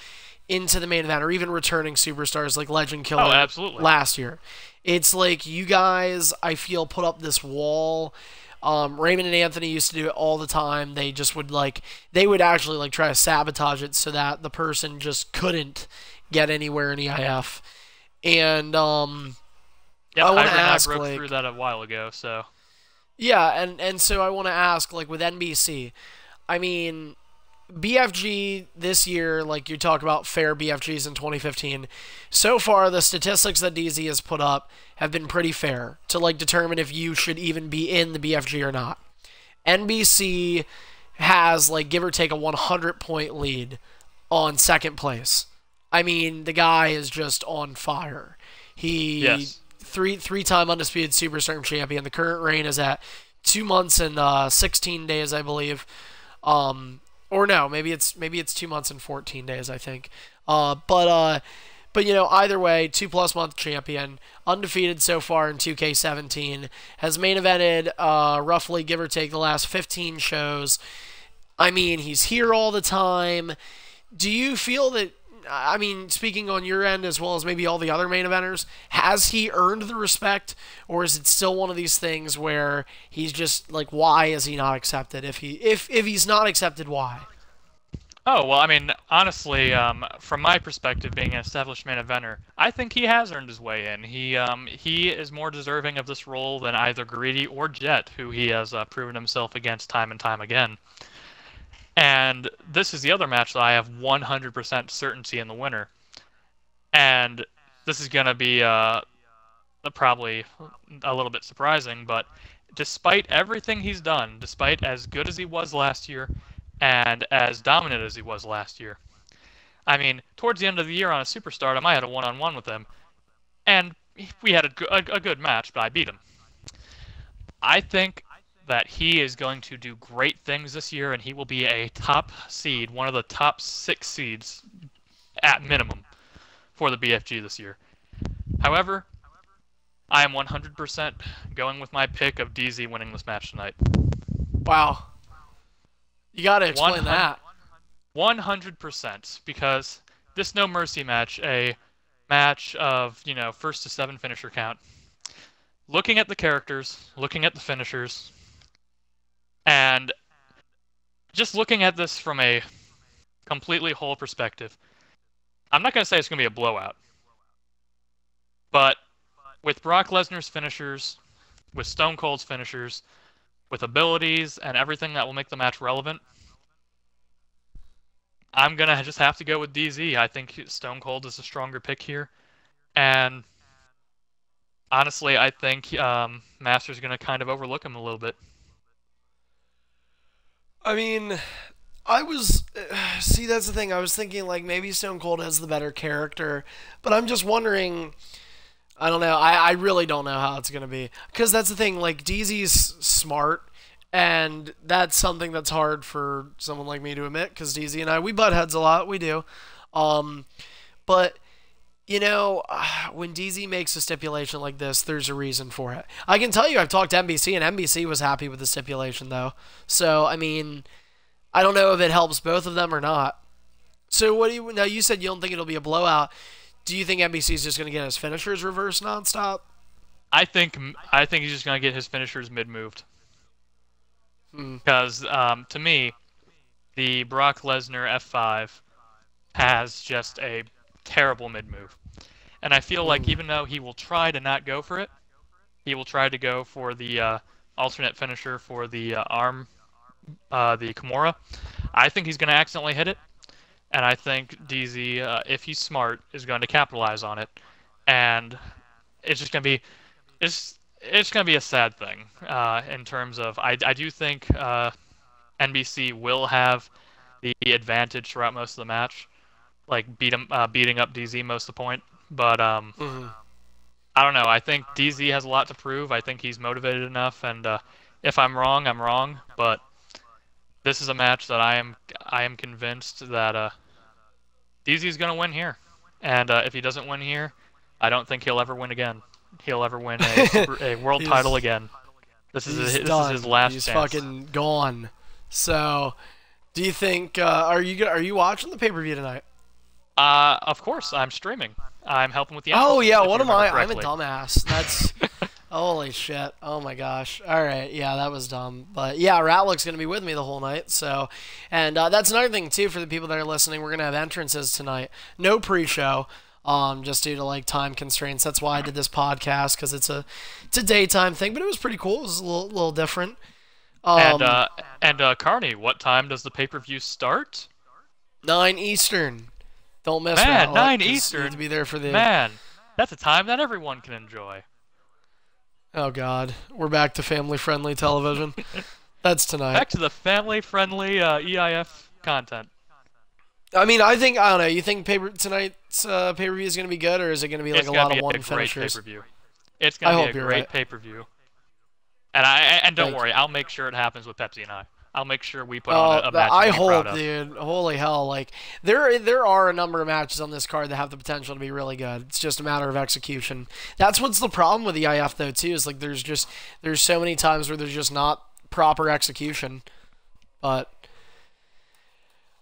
into the main event, or even returning superstars like Legend Killer absolutely. last year. It's like you guys, I feel, put up this wall. Raymond and Anthony used to do it all the time. They just would they would actually try to sabotage it so that the person just couldn't get anywhere in EIF. And Yeah, I want to Hybrid and I ask, broke through that a while ago, so. yeah, and so I want to ask, with NBC, I mean, BFG this year, like you talk about fair BFGs in 2015, so far the statistics that DZ has put up have been pretty fair to determine if you should even be in the BFG or not. NBC has give or take a 100-point lead on second place. I mean, the guy is just on fire. He Yes. three-time undisputed Superstar champion. The current reign is at 2 months and 16 days, I believe. Or no, maybe it's 2 months and 14 days, I think. But either way, 2+ month champion, undefeated so far in 2K17, has main evented roughly, give or take, the last 15 shows. I mean, he's here all the time. Do you feel that, I mean, speaking on your end as well as maybe all the other main eventers, has he earned the respect, or is it still one of these things where he's just why is he not accepted? If he's not accepted, why? Oh, well, I mean, honestly, from my perspective, being an established main eventer, I think he has earned his way in. He is more deserving of this role than either Greedy or Jet, who he has proven himself against time and time again. And this is the other match that I have 100% certainty in the winner. And this is going to be probably a little bit surprising, but despite everything he's done, despite as good as he was last year, and as dominant as he was last year, I mean, towards the end of the year on a Superstardom, I had a one-on-one with him, and we had a good match, but I beat him. I think that he is going to do great things this year, and he will be a top seed, one of the top 6 seeds at minimum for the BFG this year. However, I am 100% going with my pick of DZ winning this match tonight. Wow. You got to explain that. 100%, because this No Mercy match, a match of, first to 7 finisher count, looking at the characters, looking at the finishers, and just looking at this from a completely whole perspective, I'm not going to say it's going to be a blowout, but with Brock Lesnar's finishers, with Stone Cold's finishers, with abilities and everything that will make the match relevant, I'm going to just have to go with DZ. I think Stone Cold is a stronger pick here, and honestly, I think Master's going to kind of overlook him a little bit. I mean, I was See, that's the thing. I was thinking like maybe Stone Cold has the better character, but I'm just wondering. I don't know. I really don't know how it's gonna be because that's the thing. Like DZ's smart, and that's something that's hard for someone like me to admit because DZ and I we butt heads a lot. We do, um, but you know, when DZ makes a stipulation like this, there's a reason for it. I can tell you, I've talked to NBC, and NBC was happy with the stipulation though. So I mean, I don't know if it helps both of them or not. So what do you now? You said you don't think it'll be a blowout. Do you think NBC is just going to get his finishers reversed nonstop? I think he's just gonna get his finishers mid-moved. Because to me, the Brock Lesnar F5 has just a terrible mid-move, and I feel like even though he will try to not go for it, he will try to go for the alternate finisher for the arm, the Kimura. I think he's gonna accidentally hit it. And I think DZ, if he's smart, is going to capitalize on it, and it's just going to be, it's going to be a sad thing in terms of I do think NBC will have the advantage throughout most of the match, like beating up DZ most of the point, but I don't know. I think DZ has a lot to prove. I think he's motivated enough, and if I'm wrong, I'm wrong, but this is a match that I am convinced that DZ is going to win here, and if he doesn't win here, I don't think he'll ever win again. He'll ever win a world title again. This is his last chance. He's fucking gone. So, do you think are you watching the pay-per-view tonight? Of course, I'm streaming. I'm helping with the. Oh yeah, what am I? I'm a dumbass. That's. Holy shit. Oh my gosh. Alright, yeah, that was dumb. But yeah, Ratluck's going to be with me the whole night. So, and that's another thing too for the people that are listening. We're going to have entrances tonight. No pre-show, just due to like time constraints. That's why I did this podcast, because it's a daytime thing. But it was pretty cool. It was a little different. Carney, what time does the pay-per-view start? 9 Eastern. Don't miss Man, Ratluck, 9 Eastern. You need to be there for the. Man, that's a time that everyone can enjoy. Oh God, we're back to family-friendly television. That's tonight. Back to the family-friendly EIF content. I mean, I don't know. You think tonight's pay-per-view is going to be good, or is it going to be like a lot of one finishers? Pay-per-view. It's going to be a great pay-per-view. And don't worry, I'll make sure it happens with Pepsi and I. I'll make sure we put on a match. I hope, dude. Holy hell! Like there are a number of matches on this card that have the potential to be really good. It's just a matter of execution. That's what's the problem with EIF though too. Is like there's so many times where there's just not proper execution. But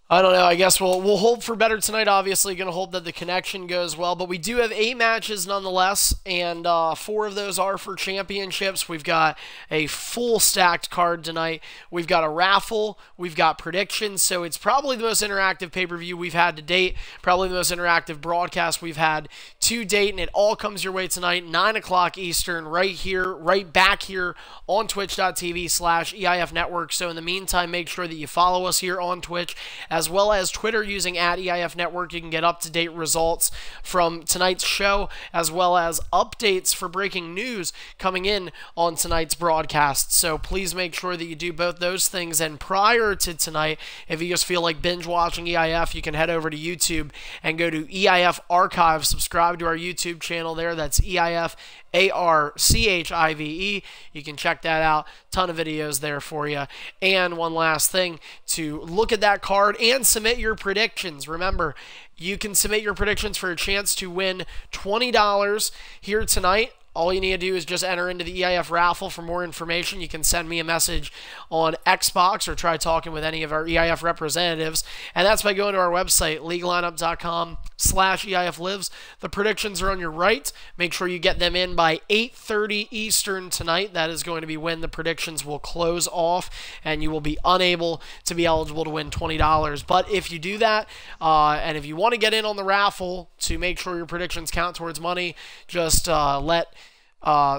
I don't know. I guess we'll hope for better tonight. Obviously, going to hope that the connection goes well. But we do have 8 matches nonetheless, and 4 of those are for championships. We've got a full stacked card tonight. We've got a raffle. We've got predictions. So it's probably the most interactive pay-per-view we've had to date. Probably the most interactive broadcast we've had to date, and it all comes your way tonight, 9 o'clock Eastern, right here, right back here on twitch.tv/EIF Network. So in the meantime, make sure that you follow us here on Twitch, as well as Twitter using @EIF Network. You can get up-to-date results from tonight's show, as well as updates for breaking news coming in on tonight's broadcast. So please make sure that you do both those things. And prior to tonight, if you just feel like binge-watching EIF, you can head over to YouTube and go to EIF Archive. Subscribe to our YouTube channel there. That's EIF ARCHIVE. You can check that out. Ton of videos there for you. And one last thing, to look at that card and submit your predictions. Remember, you can submit your predictions for a chance to win $20 here tonight. All you need to do is just enter into the EIF raffle. For more information, you can send me a message on Xbox or try talking with any of our EIF representatives. And that's by going to our website, leaguelineup.com/EIF lives. The predictions are on your right. Make sure you get them in by 8:30 Eastern tonight. That is going to be when the predictions will close off, and you will be unable to be eligible to win $20. But if you do that, and if you want to get in on the raffle to make sure your predictions count towards money, just let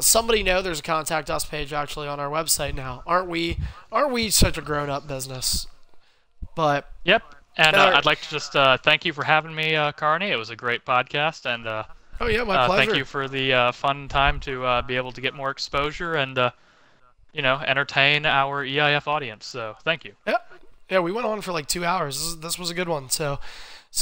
somebody know. There's a contact us page actually on our website now. Aren't we such a grown-up business? But yep. And I'd like to just thank you for having me, Carney. It was a great podcast, and oh yeah, my pleasure. Thank you for the fun time to be able to get more exposure and entertain our EIF audience. So thank you. Yep. Yeah, we went on for like 2 hours. This was a good one. So,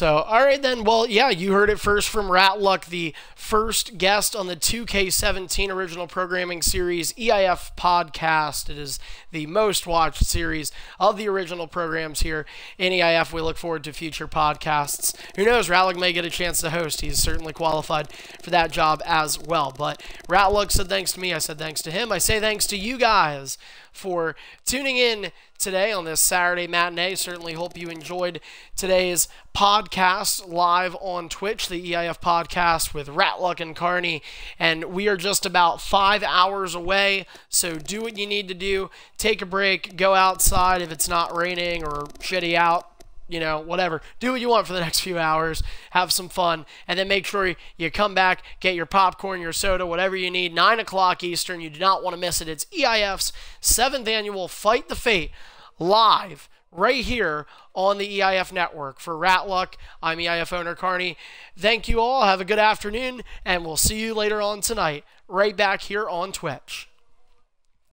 all right then. Well, yeah, you heard it first from Ratluck, the first guest on the 2K17 original programming series EIF podcast. It is the most watched series of the original programs here in EIF. We look forward to future podcasts. Who knows? Ratluck may get a chance to host. He's certainly qualified for that job as well. But Ratluck said thanks to me. I said thanks to him. I say thanks to you guys for tuning in today on this Saturday matinee. Certainly hope you enjoyed today's podcast live on Twitch, the EIF podcast with Ratluck and Carney. And we are just about 5 hours away, so do what you need to do. Take a break, go outside if it's not raining or shitty out. You know, whatever. Do what you want for the next few hours. Have some fun. And then make sure you come back, get your popcorn, your soda, whatever you need. 9 o'clock Eastern. You do not want to miss it. It's EIF's 7th annual Fight the Fate live right here on the EIF network. For Ratluck, I'm EIF owner Carney. Thank you all. Have a good afternoon. And we'll see you later on tonight right back here on Twitch.